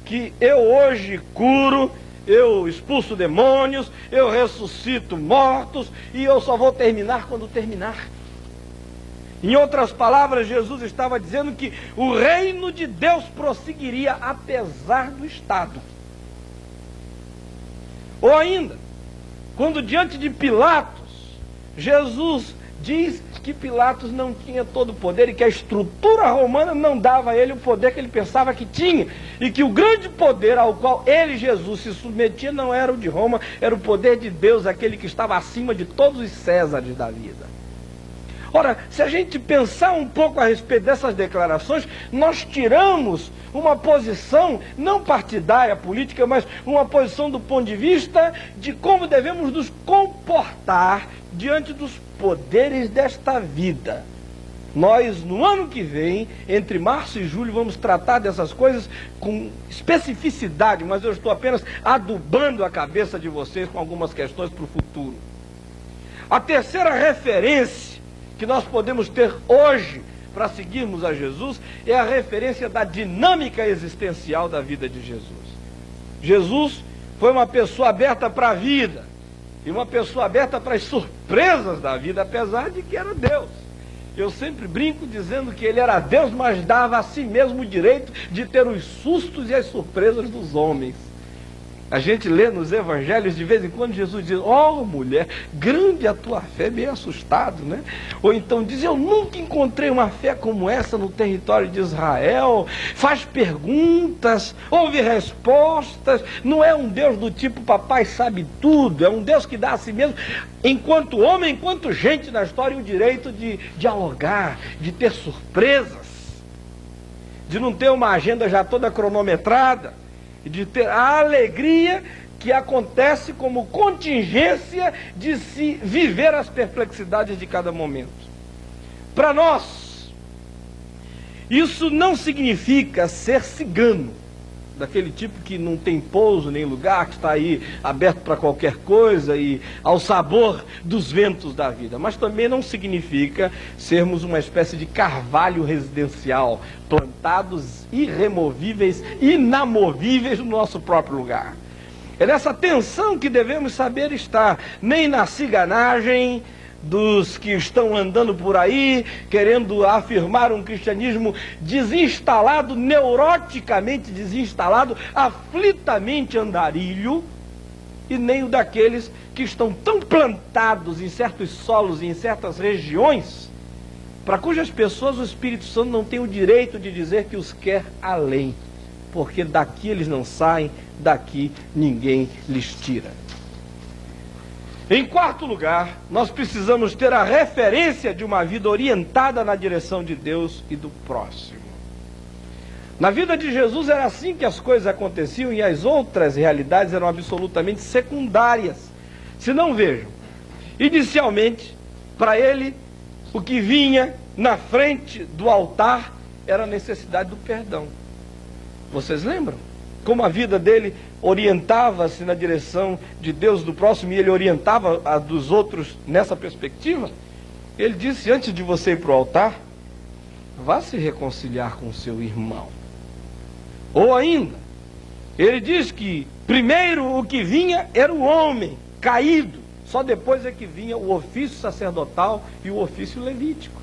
Speaker 1: que eu hoje curo, eu expulso demônios, eu ressuscito mortos, e eu só vou terminar quando terminar. Em outras palavras, Jesus estava dizendo que o reino de Deus prosseguiria apesar do Estado. Ou ainda, quando diante de Pilatos, Jesus diz que Pilatos não tinha todo o poder e que a estrutura romana não dava a ele o poder que ele pensava que tinha, e que o grande poder ao qual ele, Jesus, se submetia não era o de Roma, era o poder de Deus, aquele que estava acima de todos os Césares da vida. Ora, se a gente pensar um pouco a respeito dessas declarações, nós tiramos uma posição não partidária política, mas uma posição do ponto de vista de como devemos nos comportar diante dos poderes desta vida. Nós, no ano que vem, entre março e julho, vamos tratar dessas coisas com especificidade, mas eu estou apenas adubando a cabeça de vocês com algumas questões para o futuro. A terceira referência que nós podemos ter hoje para seguirmos a Jesus é a referência da dinâmica existencial da vida de Jesus. Jesus foi uma pessoa aberta para a vida e uma pessoa aberta para as surpresas da vida, apesar de que era Deus. Eu sempre brinco dizendo que ele era Deus, mas dava a si mesmo o direito de ter os sustos e as surpresas dos homens. A gente lê nos evangelhos, de vez em quando, Jesus diz: ó, mulher, grande a tua fé, meio assustado, né? Ou então diz: eu nunca encontrei uma fé como essa no território de Israel. Faz perguntas, ouve respostas. Não é um Deus do tipo papai sabe tudo. É um Deus que dá a si mesmo, enquanto homem, enquanto gente na história, o direito de dialogar, de ter surpresas, de não ter uma agenda já toda cronometrada, de ter a alegria que acontece como contingência de se viver as perplexidades de cada momento. Para nós, isso não significa ser cigano, daquele tipo que não tem pouso nem lugar, que está aí aberto para qualquer coisa e ao sabor dos ventos da vida. Mas também não significa sermos uma espécie de carvalho residencial, plantados irremovíveis, inamovíveis no nosso próprio lugar. É nessa tensão que devemos saber estar, nem na ciganagem dos que estão andando por aí, querendo afirmar um cristianismo desinstalado, neuroticamente desinstalado, aflitamente andarilho, e nem o daqueles que estão tão plantados em certos solos e em certas regiões, para cujas pessoas o Espírito Santo não tem o direito de dizer que os quer além, porque daqui eles não saem, daqui ninguém lhes tira. Em quarto lugar, nós precisamos ter a referência de uma vida orientada na direção de Deus e do próximo. Na vida de Jesus era assim que as coisas aconteciam e as outras realidades eram absolutamente secundárias. Se não, vejam, inicialmente, para ele, o que vinha na frente do altar era a necessidade do perdão. Vocês lembram? Como a vida dele orientava-se na direção de Deus, do próximo, e ele orientava a dos outros nessa perspectiva? Ele disse: antes de você ir para o altar, vá se reconciliar com o seu irmão. Ou ainda, ele diz que primeiro o que vinha era o homem caído, só depois é que vinha o ofício sacerdotal e o ofício levítico.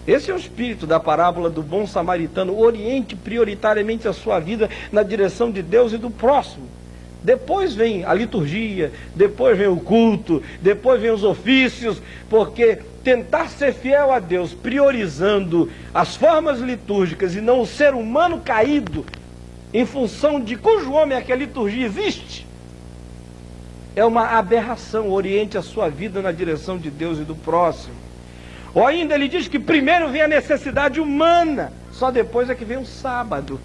Speaker 1: Esse é o espírito da parábola do bom samaritano. Oriente prioritariamente a sua vida na direção de Deus e do próximo. Depois vem a liturgia, depois vem o culto, depois vem os ofícios, porque tentar ser fiel a Deus, priorizando as formas litúrgicas e não o ser humano caído, em função de cujo homem é que a liturgia existe, é uma aberração. Oriente a sua vida na direção de Deus e do próximo. Ou ainda ele diz que primeiro vem a necessidade humana, só depois é que vem o sábado.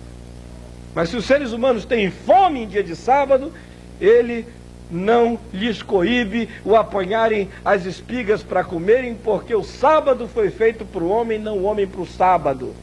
Speaker 1: Mas se os seres humanos têm fome em dia de sábado, ele não lhes coíbe o apanharem as espigas para comerem, porque o sábado foi feito para o homem, não o homem para o sábado.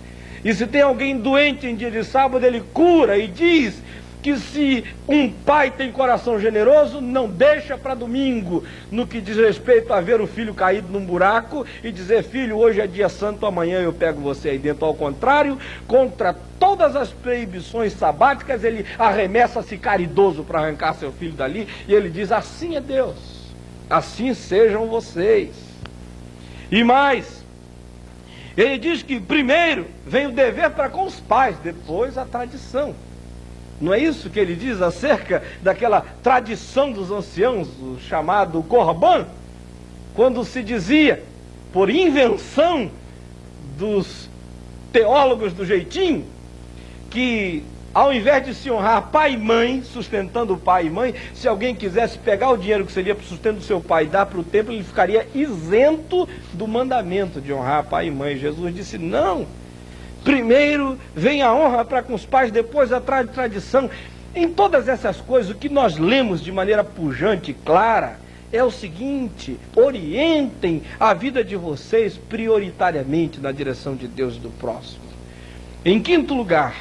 Speaker 1: E se tem alguém doente em dia de sábado, ele cura e diz que se um pai tem coração generoso, não deixa para domingo, no que diz respeito a ver o filho caído num buraco e dizer: filho, hoje é dia santo, amanhã eu pego você aí dentro. Ao contrário, contra todas as proibições sabáticas, ele arremessa-se caridoso para arrancar seu filho dali, e ele diz: assim é Deus, assim sejam vocês. E mais, ele diz que primeiro vem o dever para com os pais, depois a tradição. Não é isso que ele diz acerca daquela tradição dos anciãos, o chamado Corban? Quando se dizia, por invenção dos teólogos do jeitinho, que ao invés de se honrar pai e mãe, sustentando o pai e mãe, se alguém quisesse pegar o dinheiro que seria para o sustento do seu pai e dar para o templo, ele ficaria isento do mandamento de honrar pai e mãe. Jesus disse, não, primeiro vem a honra para com os pais, depois a tradição. Em todas essas coisas, o que nós lemos de maneira pujante e clara é o seguinte: orientem a vida de vocês prioritariamente na direção de Deus e do próximo. Em quinto lugar,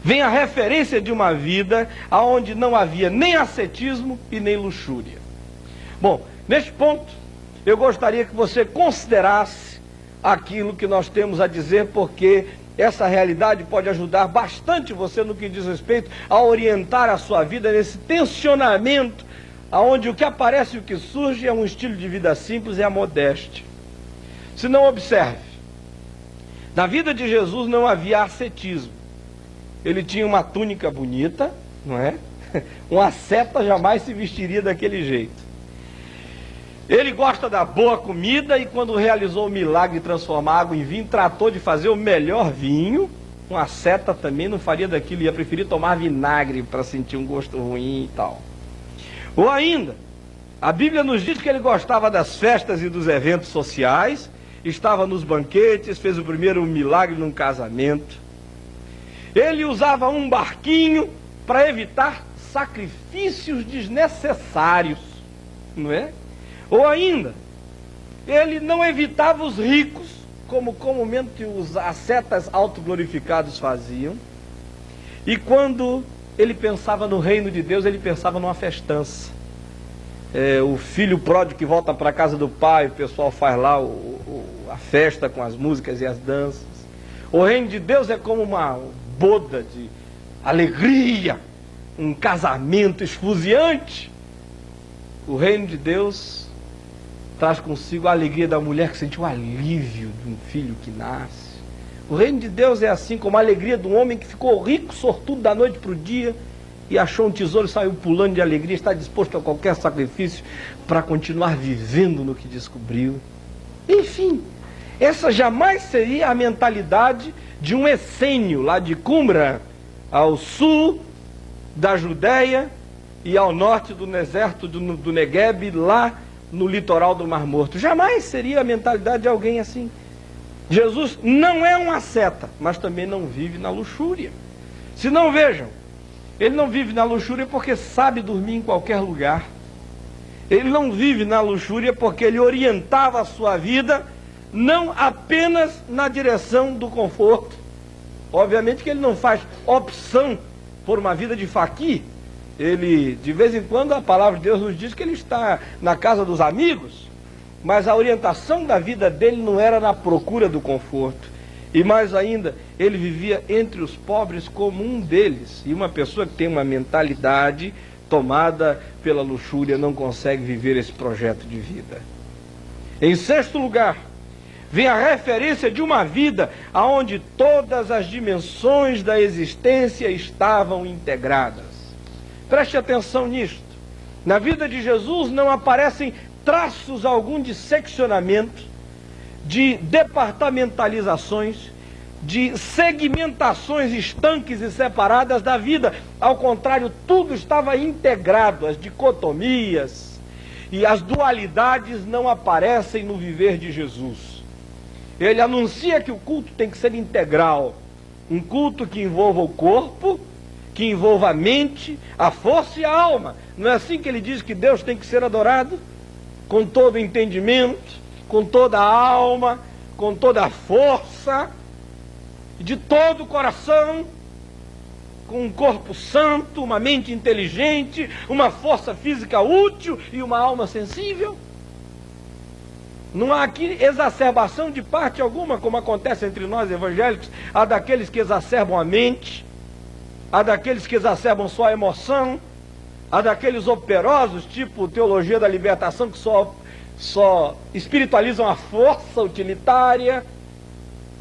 Speaker 1: vem a referência de uma vida onde não havia nem ascetismo e nem luxúria. Bom, neste ponto, eu gostaria que você considerasse aquilo que nós temos a dizer, porque essa realidade pode ajudar bastante você no que diz respeito a orientar a sua vida nesse tensionamento, onde o que aparece e o que surge é um estilo de vida simples e a modéstia. Se não, observe, na vida de Jesus não havia ascetismo. Ele tinha uma túnica bonita, não é? Um asceta jamais se vestiria daquele jeito. Ele gosta da boa comida e quando realizou o milagre de transformar água em vinho, tratou de fazer o melhor vinho. Um asceta também não faria daquilo, ia preferir tomar vinagre para sentir um gosto ruim e tal. Ou ainda, a Bíblia nos diz que ele gostava das festas e dos eventos sociais, estava nos banquetes, fez o primeiro milagre num casamento. Ele usava um barquinho para evitar sacrifícios desnecessários, não é? Ou ainda, ele não evitava os ricos, como comumente os ascetas autoglorificados faziam. E quando ele pensava no reino de Deus, ele pensava numa festança. O filho pródigo que volta para a casa do pai, o pessoal faz lá a festa com as músicas e as danças. O reino de Deus é como uma boda de alegria, um casamento esfuziante. O reino de Deus traz consigo a alegria da mulher que sente o alívio de um filho que nasce. O reino de Deus é assim como a alegria de um homem que ficou rico, sortudo da noite para o dia, e achou um tesouro e saiu pulando de alegria, está disposto a qualquer sacrifício para continuar vivendo no que descobriu. Enfim, essa jamais seria a mentalidade de um essênio lá de Qumran, ao sul da Judéia e ao norte do deserto do Negueb, lá no litoral do Mar Morto. Jamais seria a mentalidade de alguém assim. Jesus não é um asceta, mas também não vive na luxúria. Se não, vejam, ele não vive na luxúria porque sabe dormir em qualquer lugar. Ele não vive na luxúria porque ele orientava a sua vida não apenas na direção do conforto. Obviamente que ele não faz opção por uma vida de faqui. Ele, de vez em quando, a palavra de Deus nos diz que ele está na casa dos amigos, mas a orientação da vida dele não era na procura do conforto. E mais ainda, ele vivia entre os pobres como um deles. E uma pessoa que tem uma mentalidade tomada pela luxúria não consegue viver esse projeto de vida. Em sexto lugar, vem a referência de uma vida onde todas as dimensões da existência estavam integradas. Preste atenção nisto. Na vida de Jesus não aparecem traços algum de seccionamento, de departamentalizações, de segmentações estanques e separadas da vida. Ao contrário, tudo estava integrado. As dicotomias e as dualidades não aparecem no viver de Jesus. Ele anuncia que o culto tem que ser integral. Um culto que envolva o corpo, que envolva a mente, a força e a alma. Não é assim que ele diz que Deus tem que ser adorado? Com todo o entendimento, com toda a alma, com toda a força, de todo o coração, com um corpo santo, uma mente inteligente, uma força física útil e uma alma sensível. Não há aqui exacerbação de parte alguma, como acontece entre nós evangélicos. Há daqueles que exacerbam a mente, há daqueles que exacerbam só a emoção, há daqueles operosos, tipo teologia da libertação, que só espiritualizam a força utilitária,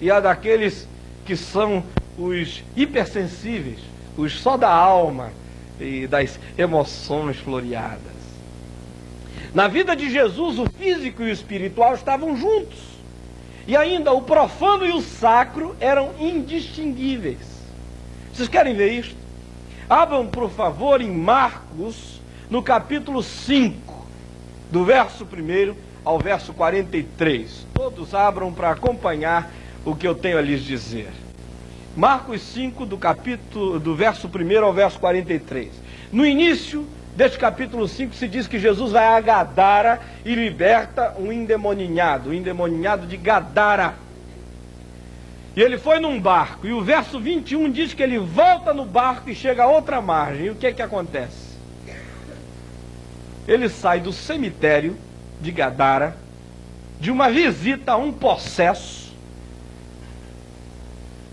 Speaker 1: e há daqueles que são os hipersensíveis, os só da alma e das emoções floreadas. Na vida de Jesus, o físico e o espiritual estavam juntos. E ainda o profano e o sacro eram indistinguíveis. Vocês querem ver isso? Abram, por favor, em Marcos, no capítulo 5, do verso 1 ao verso 43. Todos abram para acompanhar o que eu tenho a lhes dizer. Marcos 5, do verso 1 ao verso 43. No início deste capítulo 5 se diz que Jesus vai a Gadara e liberta um endemoniado, o endemoniado de Gadara. E ele foi num barco, e o verso 21 diz que ele volta no barco e chega a outra margem. E o que é que acontece? Ele sai do cemitério de Gadara, de uma visita a um possesso,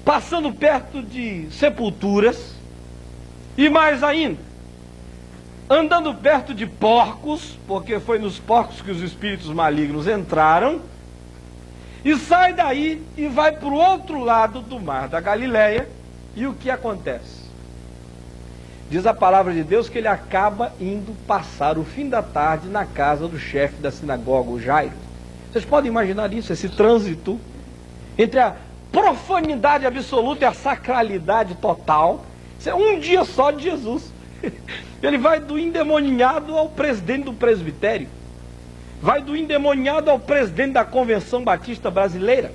Speaker 1: passando perto de sepulturas, e mais ainda, andando perto de porcos, porque foi nos porcos que os espíritos malignos entraram, e sai daí e vai para o outro lado do mar da Galileia. E o que acontece? Diz a palavra de Deus que ele acaba indo passar o fim da tarde na casa do chefe da sinagoga, o Jairo. Vocês podem imaginar isso, esse trânsito entre a profanidade absoluta e a sacralidade total. Isso é um dia só de Jesus. Ele vai do endemoniado ao presidente do presbitério. Vai do endemoniado ao presidente da Convenção Batista Brasileira.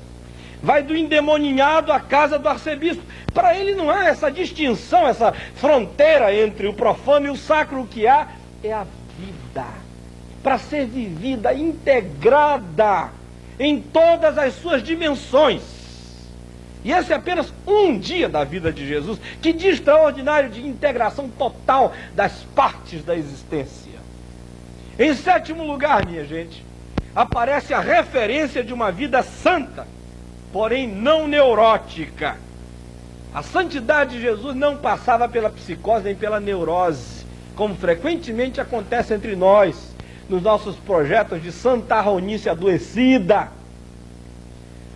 Speaker 1: Vai do endemoniado à casa do arcebispo. Para ele não há essa distinção, essa fronteira entre o profano e o sacro. O que há é a vida, para ser vivida, integrada em todas as suas dimensões. E esse é apenas um dia da vida de Jesus, que dia extraordinário de integração total das partes da existência. Em sétimo lugar, minha gente, aparece a referência de uma vida santa, porém não neurótica. A santidade de Jesus não passava pela psicose nem pela neurose, como frequentemente acontece entre nós, nos nossos projetos de santarronice adoecida.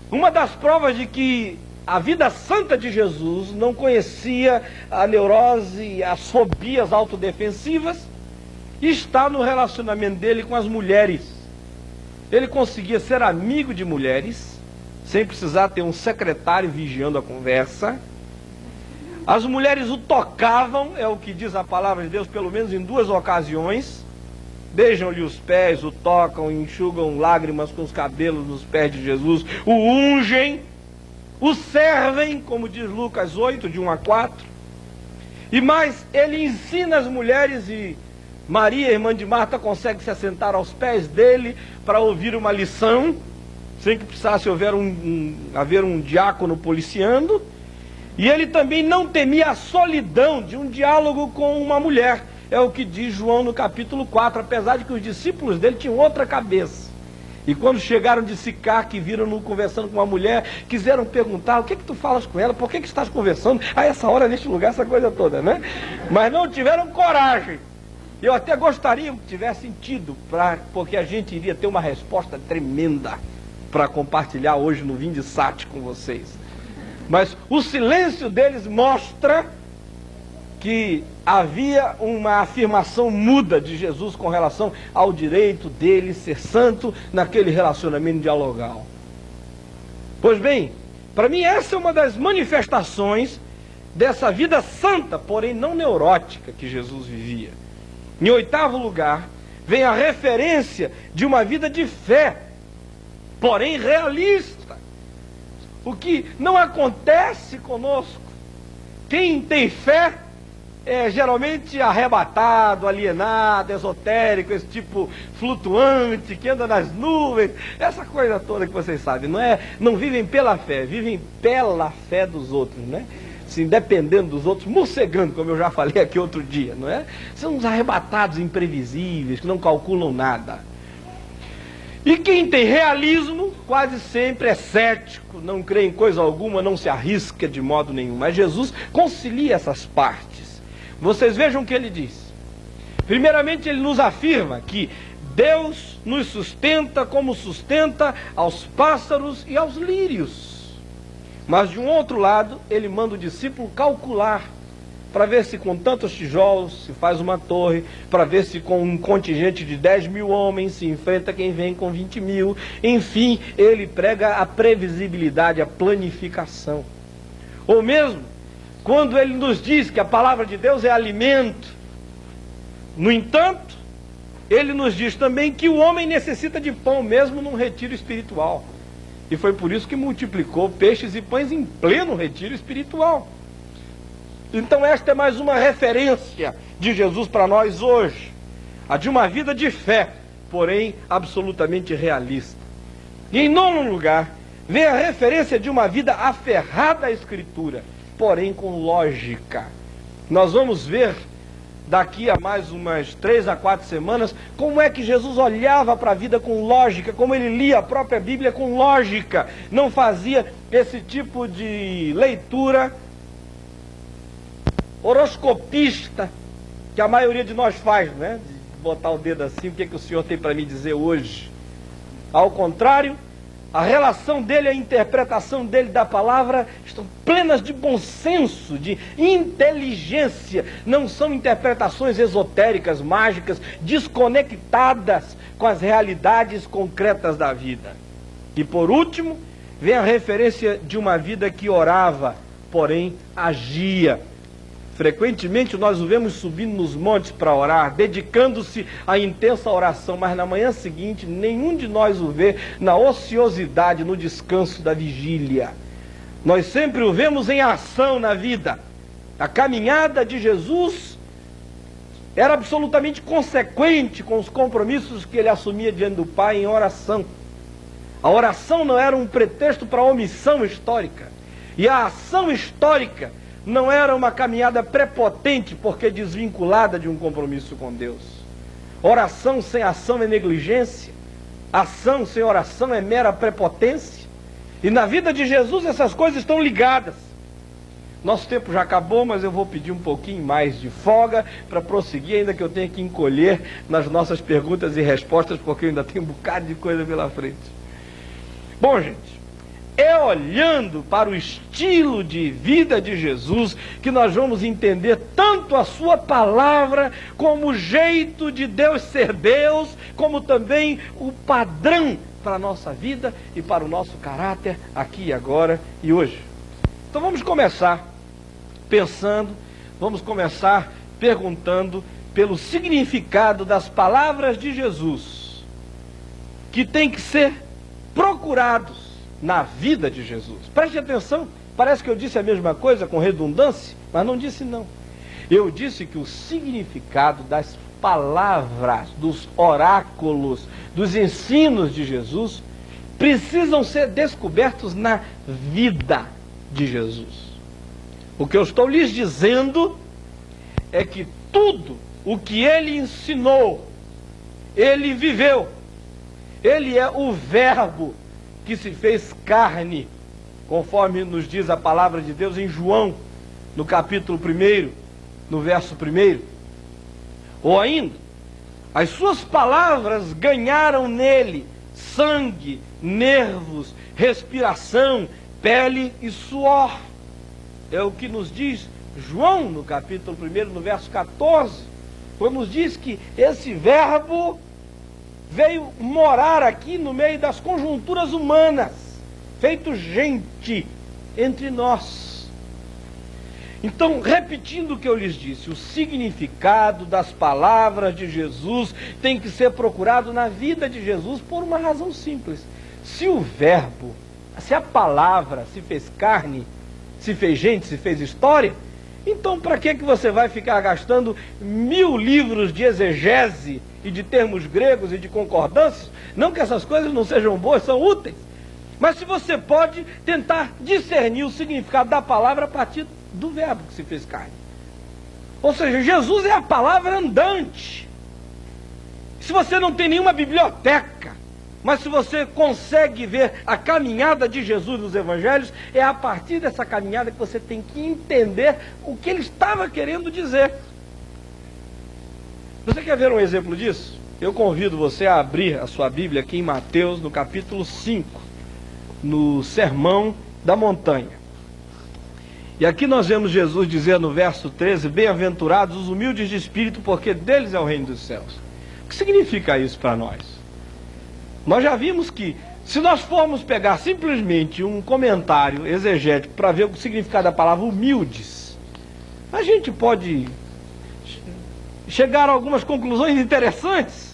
Speaker 1: Uma das provas de que a vida santa de Jesus não conhecia a neurose, as fobias autodefensivas, está no relacionamento dele com as mulheres. Ele conseguia ser amigo de mulheres, sem precisar ter um secretário vigiando a conversa. As mulheres o tocavam, é o que diz a palavra de Deus, pelo menos em 2 ocasiões. Beijam-lhe os pés, o tocam, enxugam lágrimas com os cabelos nos pés de Jesus, o ungem, o servem, como diz Lucas 8, de 1 a 4. E mais, ele ensina as mulheres, e Maria, irmã de Marta, consegue se assentar aos pés dele para ouvir uma lição, sem que precisasse haver um diácono policiando. E ele também não temia a solidão de um diálogo com uma mulher. É o que diz João no capítulo 4, apesar de que os discípulos dele tinham outra cabeça. E quando chegaram de Sicar, que viram-no conversando com uma mulher, quiseram perguntar: o que tu falas com ela? Por que estás conversando a essa hora, neste lugar, essa coisa toda, né? Mas não tiveram coragem. Eu até gostaria que tivessem tido, porque a gente iria ter uma resposta tremenda para compartilhar hoje no Vinde Sat com vocês. Mas o silêncio deles mostra que havia uma afirmação muda de Jesus com relação ao direito dele ser santo naquele relacionamento dialogal. Pois bem, para mim essa é uma das manifestações dessa vida santa, porém não neurótica, que Jesus vivia. Em 8º lugar, vem a referência de uma vida de fé, porém realista. O que não acontece conosco. Quem tem fé é geralmente arrebatado, alienado, esotérico, esse tipo flutuante, que anda nas nuvens, essa coisa toda que vocês sabem. Não vivem pela fé, vivem pela fé dos outros, né? Assim, dependendo dos outros, morcegando, como eu já falei aqui outro dia, não é? São uns arrebatados imprevisíveis, que não calculam nada. E quem tem realismo, quase sempre é cético, não crê em coisa alguma, não se arrisca de modo nenhum. Mas Jesus concilia essas partes. Vocês vejam o que ele diz. Primeiramente, ele nos afirma que Deus nos sustenta como sustenta aos pássaros e aos lírios. Mas de um outro lado, ele manda o discípulo calcular, para ver se com tantos tijolos se faz uma torre, para ver se com um contingente de 10.000 homens se enfrenta quem vem com 20.000. Enfim, ele prega a previsibilidade, a planificação. Ou mesmo, quando ele nos diz que a palavra de Deus é alimento. No entanto, ele nos diz também que o homem necessita de pão, mesmo num retiro espiritual. E foi por isso que multiplicou peixes e pães em pleno retiro espiritual. Então esta é mais uma referência de Jesus para nós hoje. A de uma vida de fé, porém absolutamente realista. E em nono lugar, vem a referência de uma vida aferrada à Escritura, porém com lógica. Nós vamos ver daqui a mais umas 3 a 4 semanas como é que Jesus olhava para a vida com lógica, como ele lia a própria Bíblia com lógica, não fazia esse tipo de leitura horoscopista que a maioria de nós faz, né? De botar o dedo assim, o que é que o Senhor tem para me dizer hoje? Ao contrário, a relação dele, a interpretação dele da palavra estão plenas de bom senso, de inteligência. Não são interpretações esotéricas, mágicas, desconectadas com as realidades concretas da vida. E por último, vem a referência de uma vida que orava, porém agia. Frequentemente nós o vemos subindo nos montes para orar, dedicando-se à intensa oração, mas na manhã seguinte nenhum de nós o vê na ociosidade, no descanso da vigília. Nós sempre o vemos em ação na vida. A caminhada de Jesus era absolutamente consequente com os compromissos que ele assumia diante do Pai em oração. A oração não era um pretexto para a omissão histórica, e a ação histórica não era uma caminhada prepotente porque desvinculada de um compromisso com Deus. Oração sem ação é negligência. Ação sem oração é mera prepotência. E na vida de Jesus essas coisas estão ligadas. Nosso tempo já acabou, mas eu vou pedir um pouquinho mais de folga para prosseguir, ainda que eu tenha que encolher nas nossas perguntas e respostas, porque eu ainda tenho um bocado de coisa pela frente. Bom, gente, é olhando para o estilo de vida de Jesus que nós vamos entender tanto a sua palavra, como o jeito de Deus ser Deus, como também o padrão para a nossa vida e para o nosso caráter aqui e agora e hoje. Então vamos começar pensando, vamos começar perguntando pelo significado das palavras de Jesus, que tem que ser procurados na vida de Jesus. Preste atenção, parece que eu disse a mesma coisa com redundância, mas não disse não. Eu disse que o significado das palavras, dos oráculos, dos ensinos de Jesus, precisam ser descobertos na vida de Jesus. O que eu estou lhes dizendo é que tudo o que ele ensinou, ele viveu. Ele é o Verbo que se fez carne, conforme nos diz a palavra de Deus em João, no capítulo 1, no verso 1. Ou ainda, as suas palavras ganharam nele sangue, nervos, respiração, pele e suor. É o que nos diz João, no capítulo 1, no verso 14, quando nos diz que esse Verbo veio morar aqui no meio das conjunturas humanas, feito gente entre nós. Então, repetindo o que eu lhes disse, o significado das palavras de Jesus tem que ser procurado na vida de Jesus por uma razão simples. Se o Verbo, se a palavra se fez carne, se fez gente, se fez história, então para que você vai ficar gastando 1000 livros de exegese e de termos gregos e de concordâncias? Não que essas coisas não sejam boas, são úteis. Mas se você pode tentar discernir o significado da palavra a partir do Verbo que se fez carne. Ou seja, Jesus é a palavra andante. Se você não tem nenhuma biblioteca, mas se você consegue ver a caminhada de Jesus nos Evangelhos, é a partir dessa caminhada que você tem que entender o que ele estava querendo dizer. Você quer ver um exemplo disso? Eu convido você a abrir a sua Bíblia aqui em Mateus, no capítulo 5, no Sermão da Montanha. E aqui nós vemos Jesus dizer no verso 13, bem-aventurados os humildes de espírito, porque deles é o reino dos céus. O que significa isso para nós? Nós já vimos que, se nós formos pegar simplesmente um comentário exegético para ver o significado da palavra humildes, a gente pode chegar a algumas conclusões interessantes.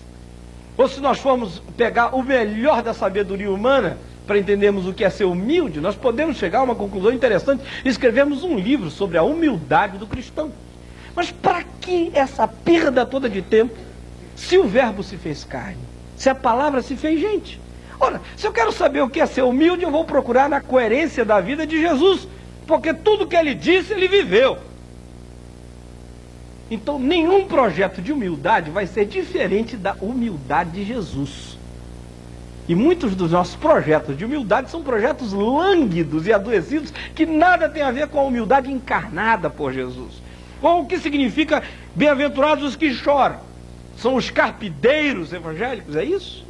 Speaker 1: Ou se nós formos pegar o melhor da sabedoria humana para entendermos o que é ser humilde, nós podemos chegar a uma conclusão interessante e escrevemos um livro sobre a humildade do cristão. Mas para que essa perda toda de tempo se o verbo se fez carne? Se a palavra se fez gente? Ora, se eu quero saber o que é ser humilde, eu vou procurar na coerência da vida de Jesus, porque tudo que ele disse, ele viveu. Então, nenhum projeto de humildade vai ser diferente da humildade de Jesus. E muitos dos nossos projetos de humildade são projetos lânguidos e adoecidos, que nada tem a ver com a humildade encarnada por Jesus. Ou o que significa bem-aventurados os que choram? São os carpideiros evangélicos, é isso?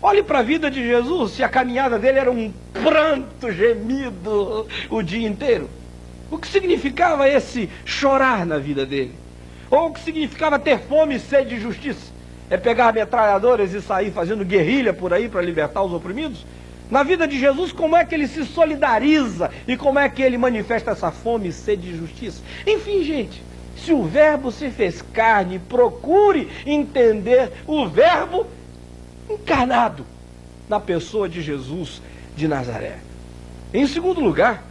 Speaker 1: Olhe para a vida de Jesus, se a caminhada dele era um pranto gemido o dia inteiro. O que significava esse chorar na vida dele? Ou o que significava ter fome e sede de justiça? É pegar metralhadoras e sair fazendo guerrilha por aí para libertar os oprimidos? Na vida de Jesus, como é que ele se solidariza e como é que ele manifesta essa fome e sede de justiça? Enfim, gente, se o verbo se fez carne, procure entender o verbo encarnado na pessoa de Jesus de Nazaré. Em segundo lugar,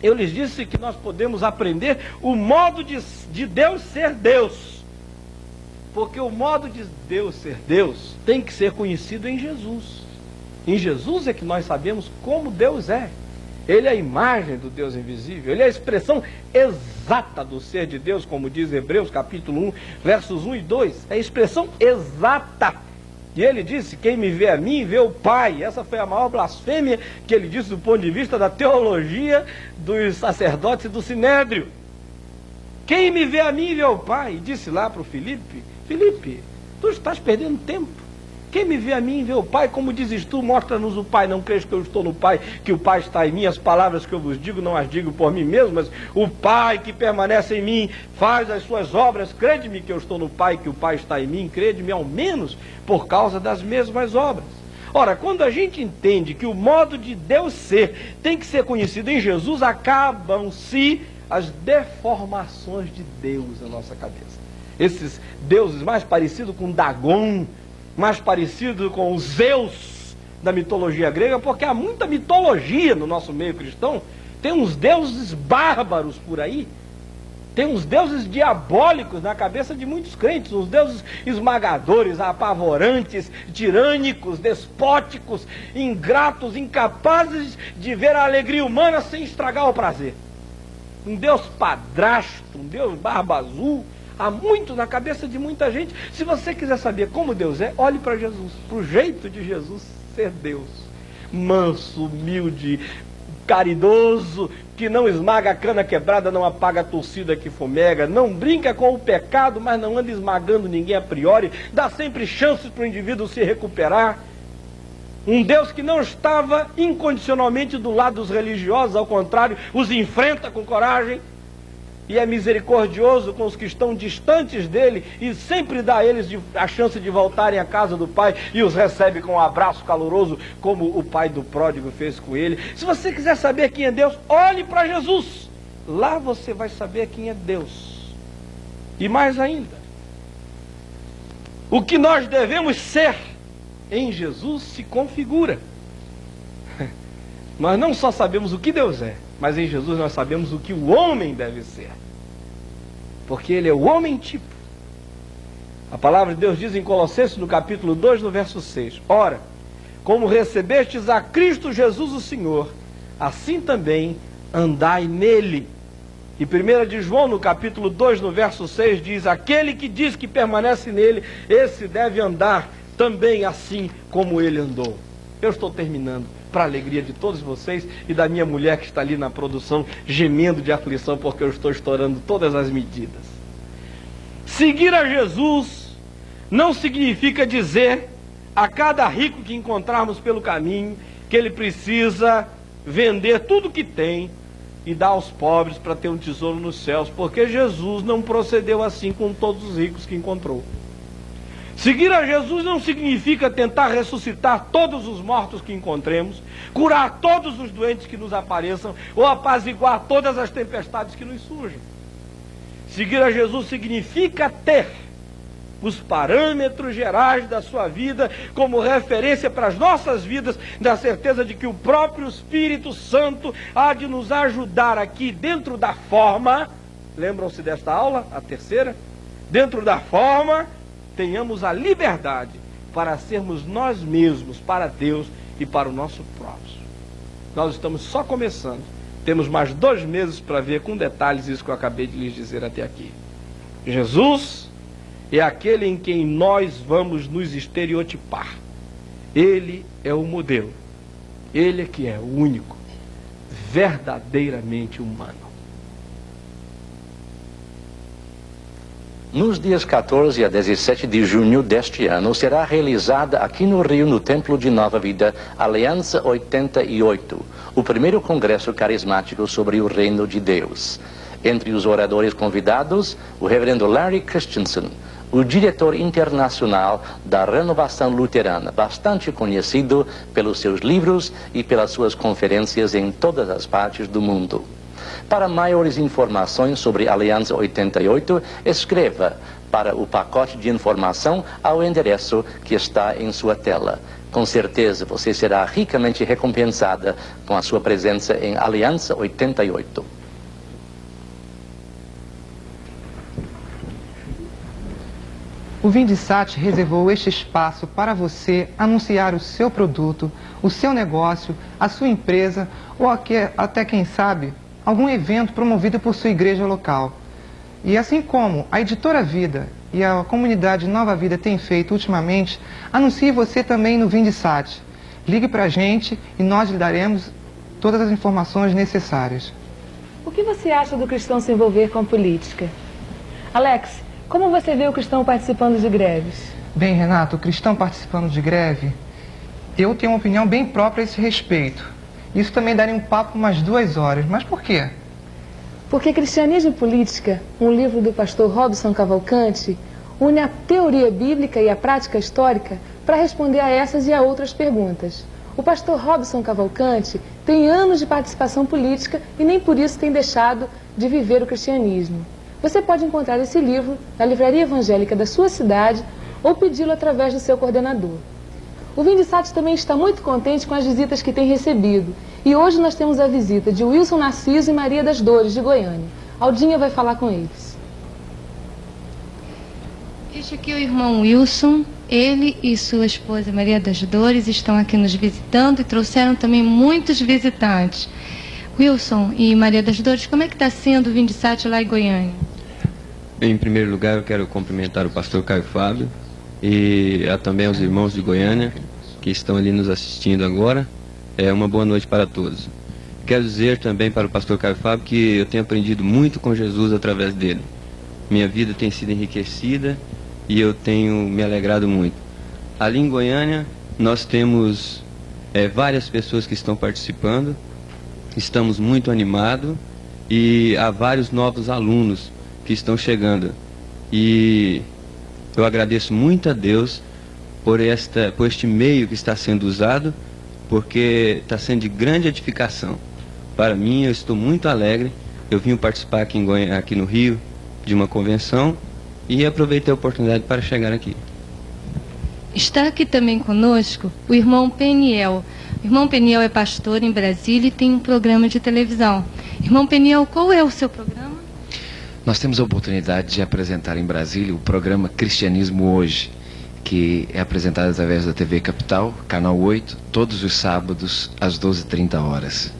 Speaker 1: eu lhes disse que nós podemos aprender o modo de Deus ser Deus. Porque o modo de Deus ser Deus tem que ser conhecido em Jesus. Em Jesus é que nós sabemos como Deus é. Ele é a imagem do Deus invisível. Ele é a expressão exata do ser de Deus, como diz Hebreus capítulo 1, versos 1 e 2. É a expressão exata. E ele disse, quem me vê a mim, vê o Pai. Essa foi a maior blasfêmia que ele disse do ponto de vista da teologia dos sacerdotes e do Sinédrio. Quem me vê a mim, vê o Pai. E disse lá para o Filipe, Filipe, tu estás perdendo tempo. Quem me vê a mim, vê o Pai. Como dizes tu, mostra-nos o Pai. Não crês que eu estou no Pai, que o Pai está em mim. As palavras que eu vos digo, não as digo por mim mesmo, mas o Pai que permanece em mim faz as suas obras. Crede-me que eu estou no Pai, que o Pai está em mim. Crede-me ao menos por causa das mesmas obras. Ora, quando a gente entende que o modo de Deus ser tem que ser conhecido em Jesus, acabam-se as deformações de Deus na nossa cabeça. Esses deuses mais parecidos com Dagon, mais parecido com os Zeus da mitologia grega, porque há muita mitologia no nosso meio cristão. Tem uns deuses bárbaros por aí, tem uns deuses diabólicos na cabeça de muitos crentes, uns deuses esmagadores, apavorantes, tirânicos, despóticos, ingratos, incapazes de ver a alegria humana sem estragar o prazer. Um Deus padrasto, um Deus barba azul. Há muito na cabeça de muita gente. Se você quiser saber como Deus é, olhe para Jesus, para o jeito de Jesus ser Deus. Manso, humilde, caridoso, que não esmaga a cana quebrada, não apaga a torcida que fumega, não brinca com o pecado, mas não anda esmagando ninguém a priori, dá sempre chances para o indivíduo se recuperar. Um Deus que não estava incondicionalmente do lado dos religiosos, ao contrário, os enfrenta com coragem. E é misericordioso com os que estão distantes dele e sempre dá a eles a chance de voltarem à casa do Pai e os recebe com um abraço caloroso, como o pai do pródigo fez com ele. Se você quiser saber quem é Deus, olhe para Jesus. Lá você vai saber quem é Deus. E mais ainda, o que nós devemos ser em Jesus se configura. Nós não só sabemos o que Deus é, mas em Jesus nós sabemos o que o homem deve ser. Porque ele é o homem tipo. A palavra de Deus diz em Colossenses, no capítulo 2, no verso 6. Ora, como recebestes a Cristo Jesus o Senhor, assim também andai nele. E 1 de João, no capítulo 2, no verso 6, diz, aquele que diz que permanece nele, esse deve andar também assim como ele andou. Eu estou terminando, para a alegria de todos vocês e da minha mulher que está ali na produção, gemendo de aflição porque eu estou estourando todas as medidas. Seguir a Jesus não significa dizer a cada rico que encontrarmos pelo caminho que ele precisa vender tudo que tem e dar aos pobres para ter um tesouro nos céus, porque Jesus não procedeu assim com todos os ricos que encontrou. Seguir a Jesus não significa tentar ressuscitar todos os mortos que encontremos, curar todos os doentes que nos apareçam, ou apaziguar todas as tempestades que nos surgem. Seguir a Jesus significa ter os parâmetros gerais da sua vida como referência para as nossas vidas, na certeza de que o próprio Espírito Santo há de nos ajudar aqui dentro da forma. Lembram-se desta aula, a terceira? Dentro da forma, tenhamos a liberdade para sermos nós mesmos, para Deus e para o nosso próximo. Nós estamos só começando. Temos mais 2 meses para ver com detalhes isso que eu acabei de lhes dizer até aqui. Jesus é aquele em quem nós vamos nos estereotipar. Ele é o modelo. Ele é que é o único, verdadeiramente humano.
Speaker 6: Nos dias 14 a 17 de junho deste ano, será realizada aqui no Rio, no Templo de Nova Vida, Aliança 88, o primeiro congresso carismático sobre o Reino de Deus. Entre os oradores convidados, o reverendo Larry Christensen, o diretor internacional da Renovação Luterana, bastante conhecido pelos seus livros e pelas suas conferências em todas as partes do mundo. Para maiores informações sobre Aliança 88, escreva para o pacote de informação ao endereço que está em sua tela. Com certeza você será ricamente recompensada com a sua presença em Aliança 88.
Speaker 7: O Vindisat reservou este espaço para você anunciar o seu produto, o seu negócio, a sua empresa ou até, quem sabe, algum evento promovido por sua igreja local. E assim como a Editora Vida e a comunidade Nova Vida têm feito ultimamente, anuncie você também no Vindisat. Ligue para a gente e nós lhe daremos todas as informações necessárias.
Speaker 8: O que você acha do cristão se envolver com a política? Alex, como você vê o cristão participando de greves?
Speaker 7: Bem, Renato, o cristão participando de greve, eu tenho uma opinião bem própria a esse respeito. Isso também daria um papo umas 2 horas. Mas por quê?
Speaker 8: Porque Cristianismo e Política, um livro do pastor Robson Cavalcante, une a teoria bíblica e a prática histórica para responder a essas e a outras perguntas. O pastor Robson Cavalcante tem anos de participação política e nem por isso tem deixado de viver o cristianismo. Você pode encontrar esse livro na livraria evangélica da sua cidade ou pedi-lo através do seu coordenador. O Vindisat também está muito contente com as visitas que tem recebido. E hoje nós temos a visita de Wilson Narciso e Maria das Dores, de Goiânia. Aldinha vai falar com eles.
Speaker 2: Este aqui é o irmão Wilson. Ele e sua esposa Maria das Dores estão aqui nos visitando e trouxeram também muitos visitantes. Wilson e Maria das Dores, como é que está sendo o Vindisat lá em Goiânia?
Speaker 9: Em primeiro lugar, eu quero cumprimentar o pastor Caio Fábio e também aos irmãos de Goiânia que estão ali nos assistindo agora. Uma boa noite para todos. Quero dizer também para o pastor Caio Fábio que eu tenho aprendido muito com Jesus através dele. Minha vida tem sido enriquecida e eu tenho me alegrado muito. Ali em Goiânia nós temos várias pessoas que estão participando, estamos muito animados e há vários novos alunos que estão chegando. E eu agradeço muito a Deus por este meio que está sendo usado, porque está sendo de grande edificação. Para mim, eu estou muito alegre. Eu vim participar aqui no Rio de uma convenção e aproveitei a oportunidade para chegar aqui.
Speaker 2: Está aqui também conosco o irmão Peniel. O irmão Peniel é pastor em Brasília e tem um programa de televisão. Irmão Peniel, qual é o seu programa?
Speaker 10: Nós temos a oportunidade de apresentar em Brasília o programa Cristianismo Hoje, que é apresentado através da TV Capital, Canal 8, todos os sábados, às 12h30.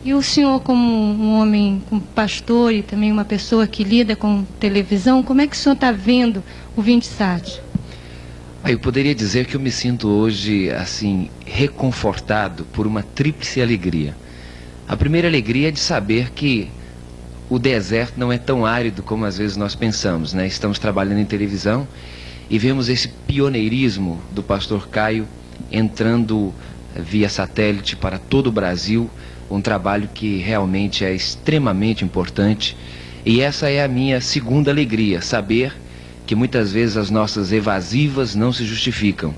Speaker 2: E o senhor, como um homem, como pastor e também uma pessoa que lida com televisão, como é que o senhor está vendo o Vindisat?
Speaker 10: Eu poderia dizer que eu me sinto hoje, assim, reconfortado por uma tríplice alegria. A primeira alegria é de saber que o deserto não é tão árido como às vezes nós pensamos, né? Estamos trabalhando em televisão e vemos esse pioneirismo do pastor Caio entrando via satélite para todo o Brasil, um trabalho que realmente é extremamente importante. E essa é a minha segunda alegria, saber que muitas vezes as nossas evasivas não se justificam.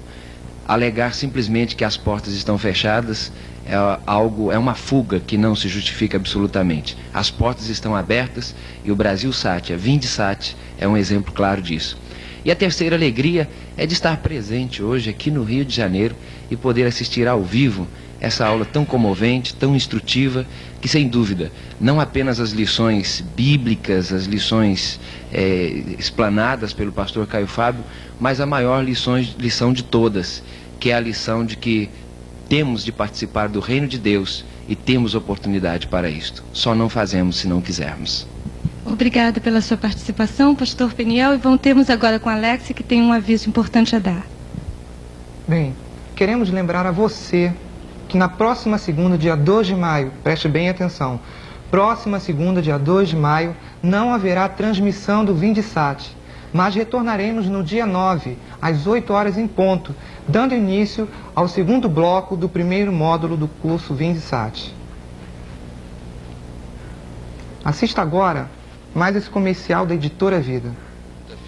Speaker 10: Alegar simplesmente que as portas estão fechadas é uma fuga que não se justifica absolutamente. As portas estão abertas e o Brasilsat, a Vindisat, é um exemplo claro disso. E a terceira alegria é de estar presente hoje aqui no Rio de Janeiro e poder assistir ao vivo essa aula tão comovente, tão instrutiva, que sem dúvida, não apenas as lições bíblicas, as lições explanadas pelo pastor Caio Fábio, mas a maior lição de todas, que é a lição de que temos de participar do reino de Deus e temos oportunidade para isto. Só não fazemos se não quisermos.
Speaker 2: Obrigada pela sua participação, pastor Peniel, e vamos agora com a Alex, que tem um aviso importante a dar.
Speaker 7: Bem, queremos lembrar a você que na próxima segunda, dia 2 de maio, preste bem atenção, próxima segunda, dia 2 de maio, não haverá transmissão do Vindisat, mas retornaremos no dia 9, às 8 horas em ponto, dando início ao segundo bloco do primeiro módulo do curso Vindisat. Assista agora mais esse comercial da Editora Vida.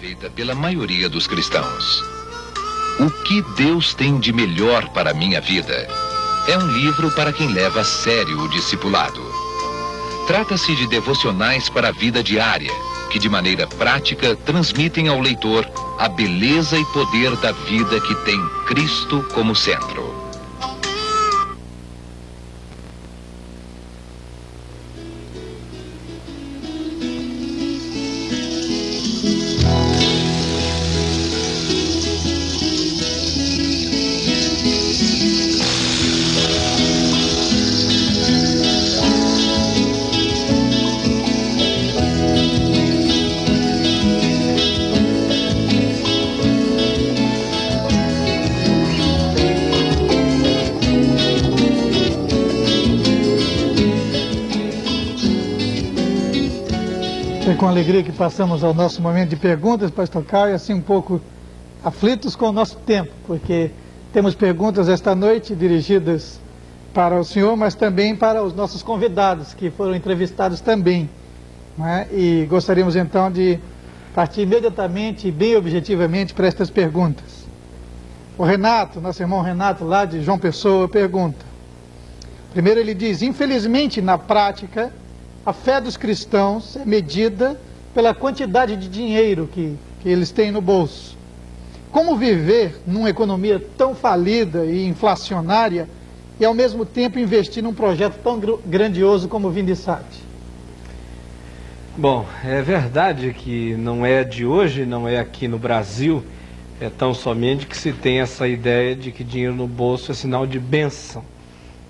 Speaker 11: Feita pela maioria dos cristãos. O que Deus tem de melhor para a minha vida? É um livro para quem leva a sério o discipulado. Trata-se de devocionais para a vida diária, que de maneira prática transmitem ao leitor a beleza e poder da vida que tem Cristo como centro.
Speaker 12: É com alegria que passamos ao nosso momento de perguntas, pastor Caio, assim um pouco aflitos com o nosso tempo, porque temos perguntas esta noite dirigidas para o senhor, mas também para os nossos convidados, que foram entrevistados também. Não é? E gostaríamos então de partir imediatamente e bem objetivamente para estas perguntas. O Renato, nosso irmão Renato, lá de João Pessoa, pergunta. Primeiro ele diz, infelizmente na prática, a fé dos cristãos é medida pela quantidade de dinheiro que eles têm no bolso. Como viver numa economia tão falida e inflacionária e ao mesmo tempo investir num projeto tão grandioso como o Vindisat?
Speaker 1: Bom, é verdade que não é de hoje, não é aqui no Brasil, é tão somente que se tem essa ideia de que dinheiro no bolso é sinal de bênção.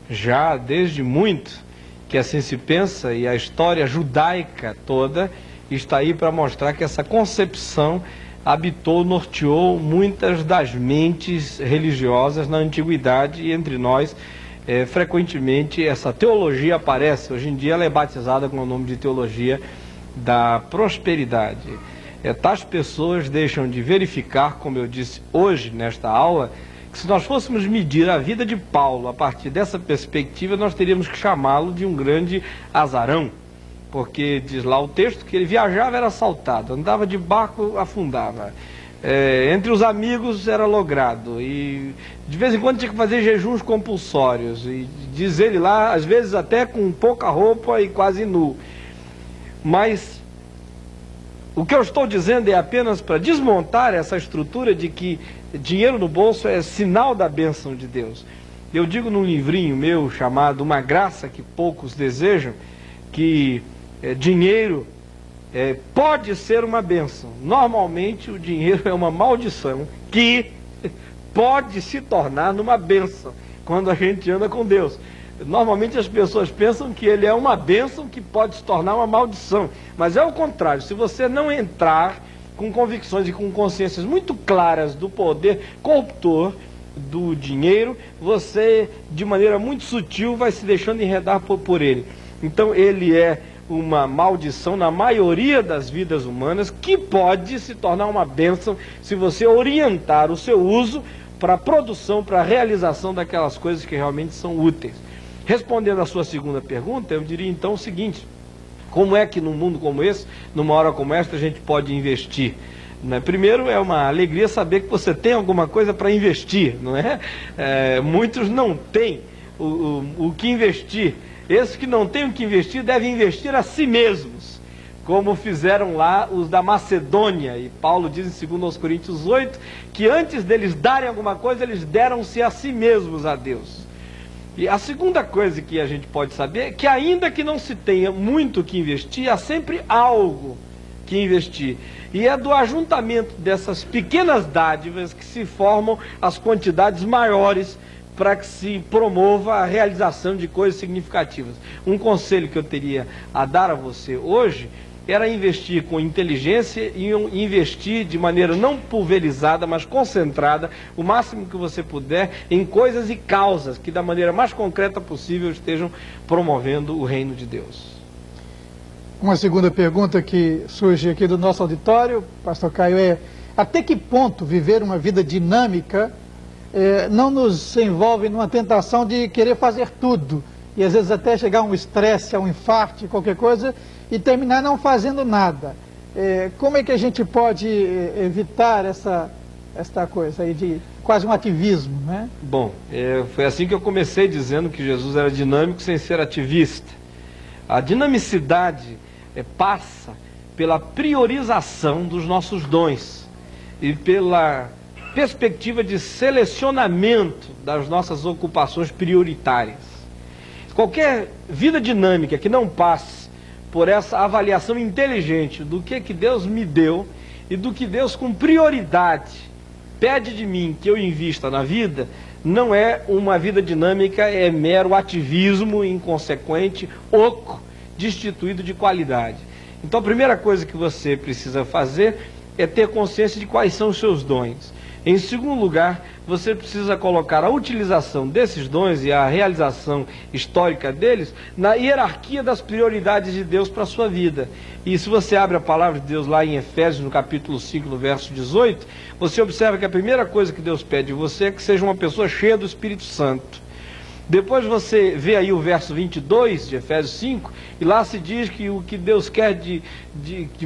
Speaker 1: Já desde muito que assim se pensa, e a história judaica toda está aí para mostrar que essa concepção habitou, norteou muitas das mentes religiosas na antiguidade, e entre nós frequentemente essa teologia aparece. Hoje em dia ela é batizada com o nome de teologia da prosperidade. Tais pessoas deixam de verificar, como eu disse hoje nesta aula, que se nós fôssemos medir a vida de Paulo a partir dessa perspectiva, nós teríamos que chamá-lo de um grande azarão, porque diz lá o texto que ele viajava, era assaltado, andava de barco, afundava, entre os amigos era logrado, e de vez em quando tinha que fazer jejuns compulsórios, e diz ele lá, às vezes até com pouca roupa e quase nu. Mas o que eu estou dizendo é apenas para desmontar essa estrutura de que dinheiro no bolso é sinal da bênção de Deus. Eu digo num livrinho meu chamado Uma Graça que Poucos Desejam, que dinheiro pode ser uma bênção. Normalmente o dinheiro é uma maldição que pode se tornar numa bênção quando a gente anda com Deus. Normalmente as pessoas pensam que ele é uma bênção que pode se tornar uma maldição, mas é o contrário. Se você não entrar com convicções e com consciências muito claras do poder corruptor do dinheiro, você, de maneira muito sutil, vai se deixando enredar por ele. Então ele é uma maldição na maioria das vidas humanas, que pode se tornar uma bênção se você orientar o seu uso para a produção, para a realização daquelas coisas que realmente são úteis. Respondendo à sua segunda pergunta, eu diria então o seguinte: como é que num mundo como esse, numa hora como esta, a gente pode investir? Né? Primeiro, é uma alegria saber que você tem alguma coisa para investir, não é? Muitos não têm o que investir. Esses que não têm o que investir devem investir a si mesmos, como fizeram lá os da Macedônia. E Paulo diz em 2 Coríntios 8, que antes deles darem alguma coisa, eles deram-se a si mesmos a Deus. E a segunda coisa que a gente pode saber é que ainda que não se tenha muito o que investir, há sempre algo que investir. E é do ajuntamento dessas pequenas dádivas que se formam as quantidades maiores para que se promova a realização de coisas significativas. Um conselho que eu teria a dar a você hoje era investir com inteligência e investir de maneira não pulverizada, mas concentrada, o máximo que você puder, em coisas e causas que da maneira mais concreta possível estejam promovendo o reino de Deus.
Speaker 12: Uma segunda pergunta que surge aqui do nosso auditório, pastor Caio, é: até que ponto viver uma vida dinâmica não nos envolve numa tentação de querer fazer tudo, e às vezes até chegar a um estresse, a um infarto, qualquer coisa, e terminar não fazendo nada? Como é que a gente pode evitar essa coisa aí de quase um ativismo, né?
Speaker 1: Bom, foi assim que eu comecei dizendo que Jesus era dinâmico sem ser ativista. A dinamicidade passa pela priorização dos nossos dons e pela perspectiva de selecionamento das nossas ocupações prioritárias. Qualquer vida dinâmica que não passe por essa avaliação inteligente do que Deus me deu e do que Deus com prioridade pede de mim que eu invista na vida, não é uma vida dinâmica, é mero ativismo inconsequente, oco, destituído de qualidade. Então a primeira coisa que você precisa fazer é ter consciência de quais são os seus dons. Em segundo lugar, você precisa colocar a utilização desses dons e a realização histórica deles na hierarquia das prioridades de Deus para a sua vida. E se você abre a palavra de Deus lá em Efésios, no capítulo 5, no verso 18, você observa que a primeira coisa que Deus pede de você é que seja uma pessoa cheia do Espírito Santo. Depois você vê aí o verso 22 de Efésios 5, e lá se diz que o que Deus quer de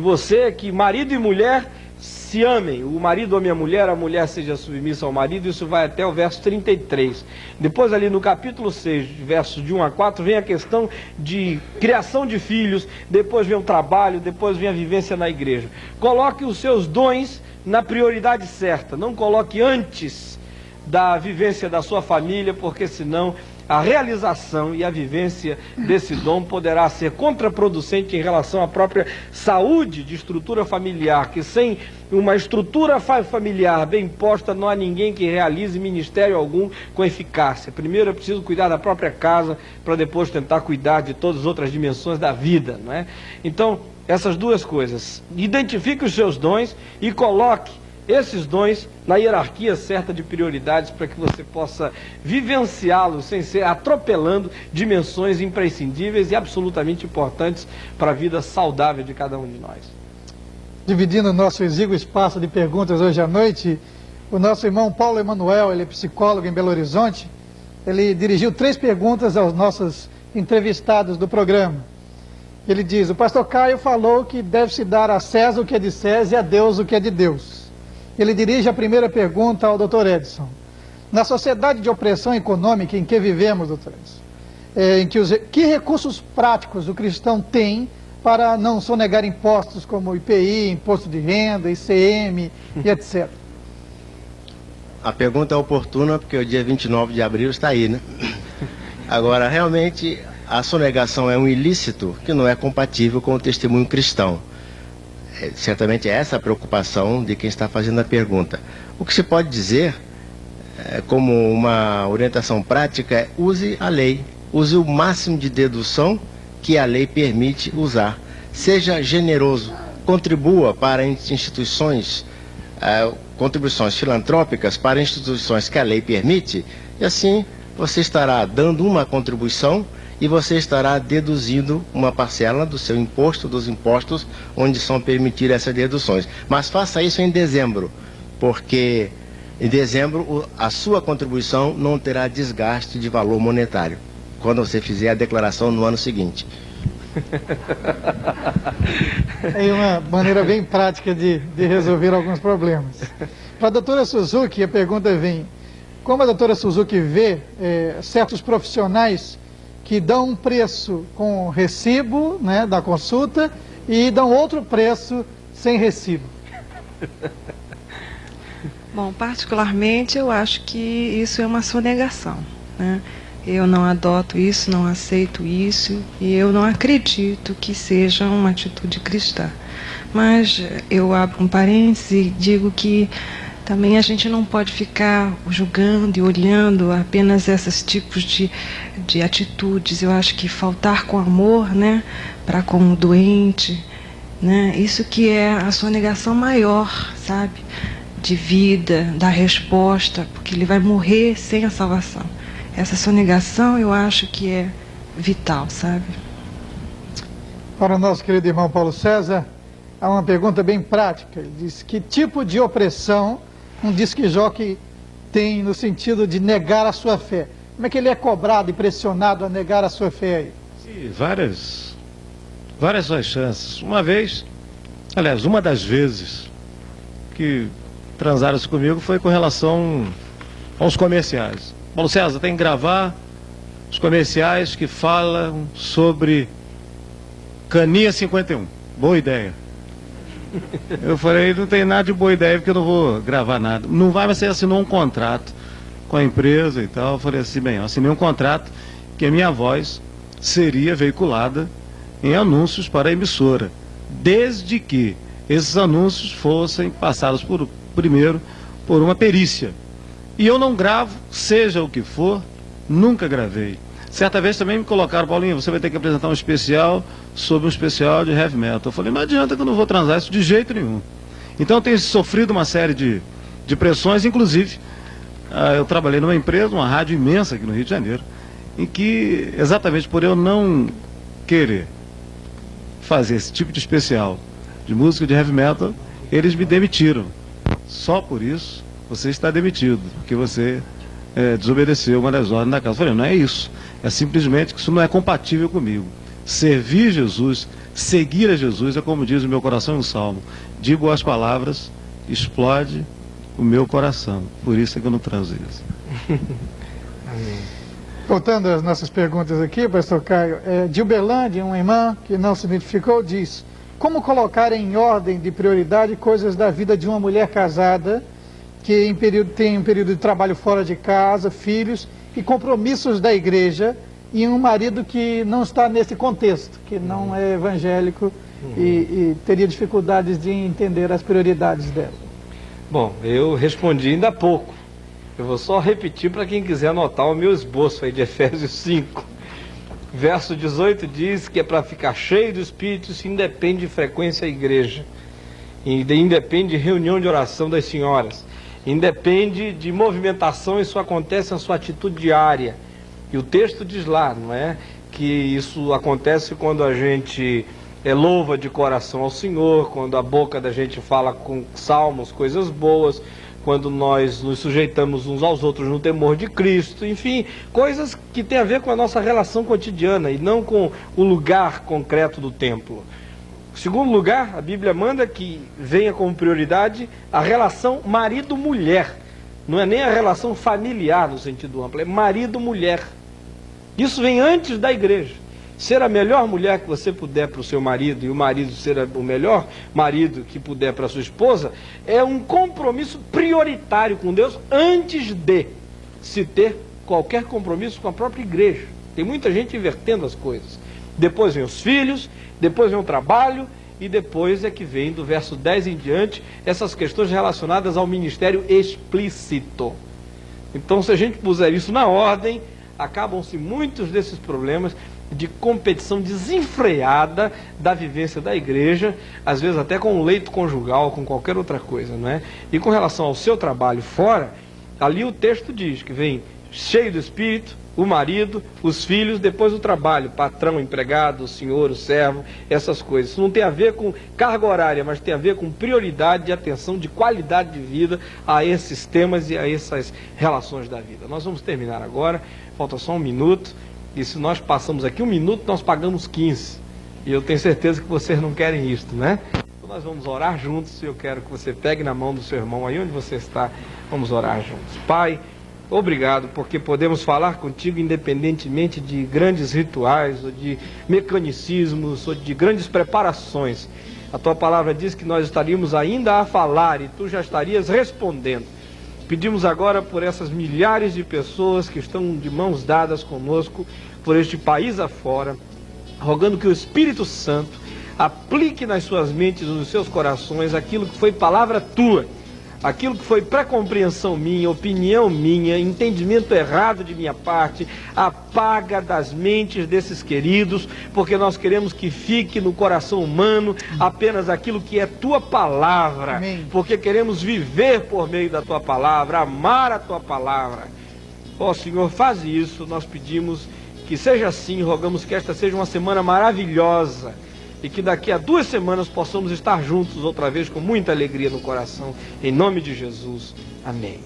Speaker 1: você é que marido e mulher se amem, o marido ame a mulher seja submissa ao marido. Isso vai até o verso 33. Depois ali no capítulo 6, versos de 1 a 4, vem a questão de criação de filhos, depois vem o trabalho, depois vem a vivência na igreja. Coloque os seus dons na prioridade certa, não coloque antes da vivência da sua família, porque senão a realização e a vivência desse dom poderá ser contraproducente em relação à própria saúde de estrutura familiar, que sem uma estrutura familiar bem posta não há ninguém que realize ministério algum com eficácia. Primeiro é preciso cuidar da própria casa, para depois tentar cuidar de todas as outras dimensões da vida, não é? Então, essas duas coisas: identifique os seus dons e coloque esses dons na hierarquia certa de prioridades, para que você possa vivenciá-los sem ser atropelando dimensões imprescindíveis e absolutamente importantes para a vida saudável de cada um de nós.
Speaker 12: Dividindo o nosso exíguo espaço de perguntas hoje à noite, o nosso irmão Paulo Emanuel, ele é psicólogo em Belo Horizonte, ele dirigiu 3 perguntas aos nossos entrevistados do programa. Ele diz: o pastor Caio falou que deve-se dar a César o que é de César e a Deus o que é de Deus. Ele dirige a primeira pergunta ao Dr. Edson. Na sociedade de opressão econômica em que vivemos, Dr. Edson, que recursos práticos o cristão tem para não sonegar impostos como IPI, Imposto de Renda, ICM e etc?
Speaker 5: A pergunta é oportuna porque o dia 29 de abril está aí, né? Agora, realmente, a sonegação é um ilícito que não é compatível com o testemunho cristão. Certamente é essa a preocupação de quem está fazendo a pergunta. O que se pode dizer, como uma orientação prática, é: use a lei, use o máximo de dedução que a lei permite usar. Seja generoso, contribua para instituições, contribuições filantrópicas para instituições que a lei permite, e assim você estará dando uma contribuição e você estará deduzindo uma parcela do seu imposto, dos impostos onde são permitidas essas deduções. Mas faça isso em dezembro, porque em dezembro a sua contribuição não terá desgaste de valor monetário, quando você fizer a declaração no ano seguinte.
Speaker 12: É uma maneira bem prática de resolver alguns problemas. Para a doutora Suzuki, a pergunta vem: como a doutora Suzuki vê certos profissionais que dão um preço com recibo, né, da consulta e dão outro preço sem recibo?
Speaker 4: Bom, particularmente eu acho que isso é uma sonegação, né? Eu não adoto isso, não aceito isso e eu não acredito que seja uma atitude cristã. Mas eu abro um parêntese e digo que também a gente não pode ficar julgando e olhando apenas esses tipos de atitudes. Eu acho que faltar com amor, né, para com o doente, né, isso que é a sonegação maior, sabe, de vida, da resposta, porque ele vai morrer sem a salvação. Essa sonegação eu acho que é vital, sabe?
Speaker 12: Para o nosso querido irmão Paulo César, há uma pergunta bem prática. Ele diz: que tipo de opressão um disc-jockey tem no sentido de negar a sua fé? Como é que ele é cobrado e pressionado a negar a sua fé aí?
Speaker 3: Sim, várias são as chances. Uma vez, aliás, uma das vezes que transaram-se comigo foi com relação aos comerciais. Paulo César, tem que gravar os comerciais que falam sobre Caninha 51. Boa ideia. Eu falei, não tem nada de boa ideia porque eu não vou gravar nada. Não vai, mas você assinou um contrato com a empresa e tal. Eu falei assim, bem, eu assinei um contrato que a minha voz seria veiculada em anúncios para a emissora, desde que esses anúncios fossem passados primeiro por uma perícia. E eu não gravo, seja o que for, nunca gravei. Certa vez também me colocaram, Paulinho, você vai ter que apresentar um especial sobre um especial de heavy metal. Eu falei, não adianta que eu não vou transar isso de jeito nenhum. Então eu tenho sofrido uma série de pressões, inclusive eu trabalhei numa empresa, uma rádio imensa aqui no Rio de Janeiro, em que, exatamente por eu não querer fazer esse tipo de especial de música de heavy metal, eles me demitiram. Só por isso você está demitido, porque você desobedeceu uma das ordens da casa. Eu falei, não é isso. É simplesmente que isso não é compatível comigo. Servir Jesus, seguir a Jesus, é como diz o meu coração no Salmo. Digo as palavras, explode o meu coração. Por isso é que eu não transo isso.
Speaker 12: Amém. Voltando às nossas perguntas aqui, pastor Caio, de Uberlândia, uma irmã que não se identificou, diz: como colocar em ordem de prioridade coisas da vida de uma mulher casada que tem um período de trabalho fora de casa, filhos e compromissos da igreja, e um marido que não está nesse contexto, que não é evangélico e teria dificuldades de entender as prioridades dela?
Speaker 1: Bom, eu respondi ainda há pouco. Eu vou só repetir para quem quiser anotar o meu esboço aí de Efésios 5. Verso 18 diz que é para ficar cheio do Espírito, isso independe de frequência à igreja, independe de reunião de oração das senhoras, independe de movimentação, isso acontece na sua atitude diária. E o texto diz lá, não é? Que isso acontece quando a gente louva de coração ao Senhor, quando a boca da gente fala com salmos, coisas boas, quando nós nos sujeitamos uns aos outros no temor de Cristo, enfim, coisas que têm a ver com a nossa relação cotidiana e não com o lugar concreto do templo. Em segundo lugar, a Bíblia manda que venha como prioridade a relação marido-mulher. Não é nem a relação familiar no sentido amplo, é marido-mulher. Isso vem antes da igreja. Ser a melhor mulher que você puder para o seu marido e o marido ser o melhor marido que puder para a sua esposa é um compromisso prioritário com Deus antes de se ter qualquer compromisso com a própria igreja. Tem muita gente invertendo as coisas. Depois vem os filhos, depois vem o trabalho e depois é que vem do verso 10 em diante essas questões relacionadas ao ministério explícito. Então, se a gente puser isso na ordem, acabam-se muitos desses problemas de competição desenfreada da vivência da igreja, às vezes até com o leito conjugal, com qualquer outra coisa, não é? E com relação ao seu trabalho fora, ali o texto diz que vem cheio do Espírito, o marido, os filhos, depois o trabalho, patrão, empregado, o senhor, o servo, essas coisas. Isso não tem a ver com carga horária, mas tem a ver com prioridade de atenção, de qualidade de vida a esses temas e a essas relações da vida. Nós vamos terminar agora, falta só um minuto. E se nós passamos aqui um minuto, nós pagamos 15. E eu tenho certeza que vocês não querem isto, né? Então nós vamos orar juntos. E eu quero que você pegue na mão do seu irmão aí onde você está. Vamos orar juntos. Pai, Obrigado, porque podemos falar contigo independentemente de grandes rituais, ou de mecanicismos, ou de grandes preparações. A tua palavra diz que nós estaríamos ainda a falar e tu já estarias respondendo. Pedimos agora por essas milhares de pessoas que estão de mãos dadas conosco, por este país afora, rogando que o Espírito Santo aplique nas suas mentes e nos seus corações aquilo que foi palavra tua, aquilo que foi pré-compreensão minha, opinião minha, entendimento errado de minha parte. Apaga das mentes desses queridos, porque nós queremos que fique no coração humano apenas aquilo que é tua palavra. Amém. Porque queremos viver por meio da tua palavra, amar a tua palavra. Ó Senhor, faz isso, nós pedimos que seja assim, rogamos que esta seja uma semana maravilhosa, e que daqui a 2 semanas possamos estar juntos outra vez com muita alegria no coração. Em nome de Jesus. Amém.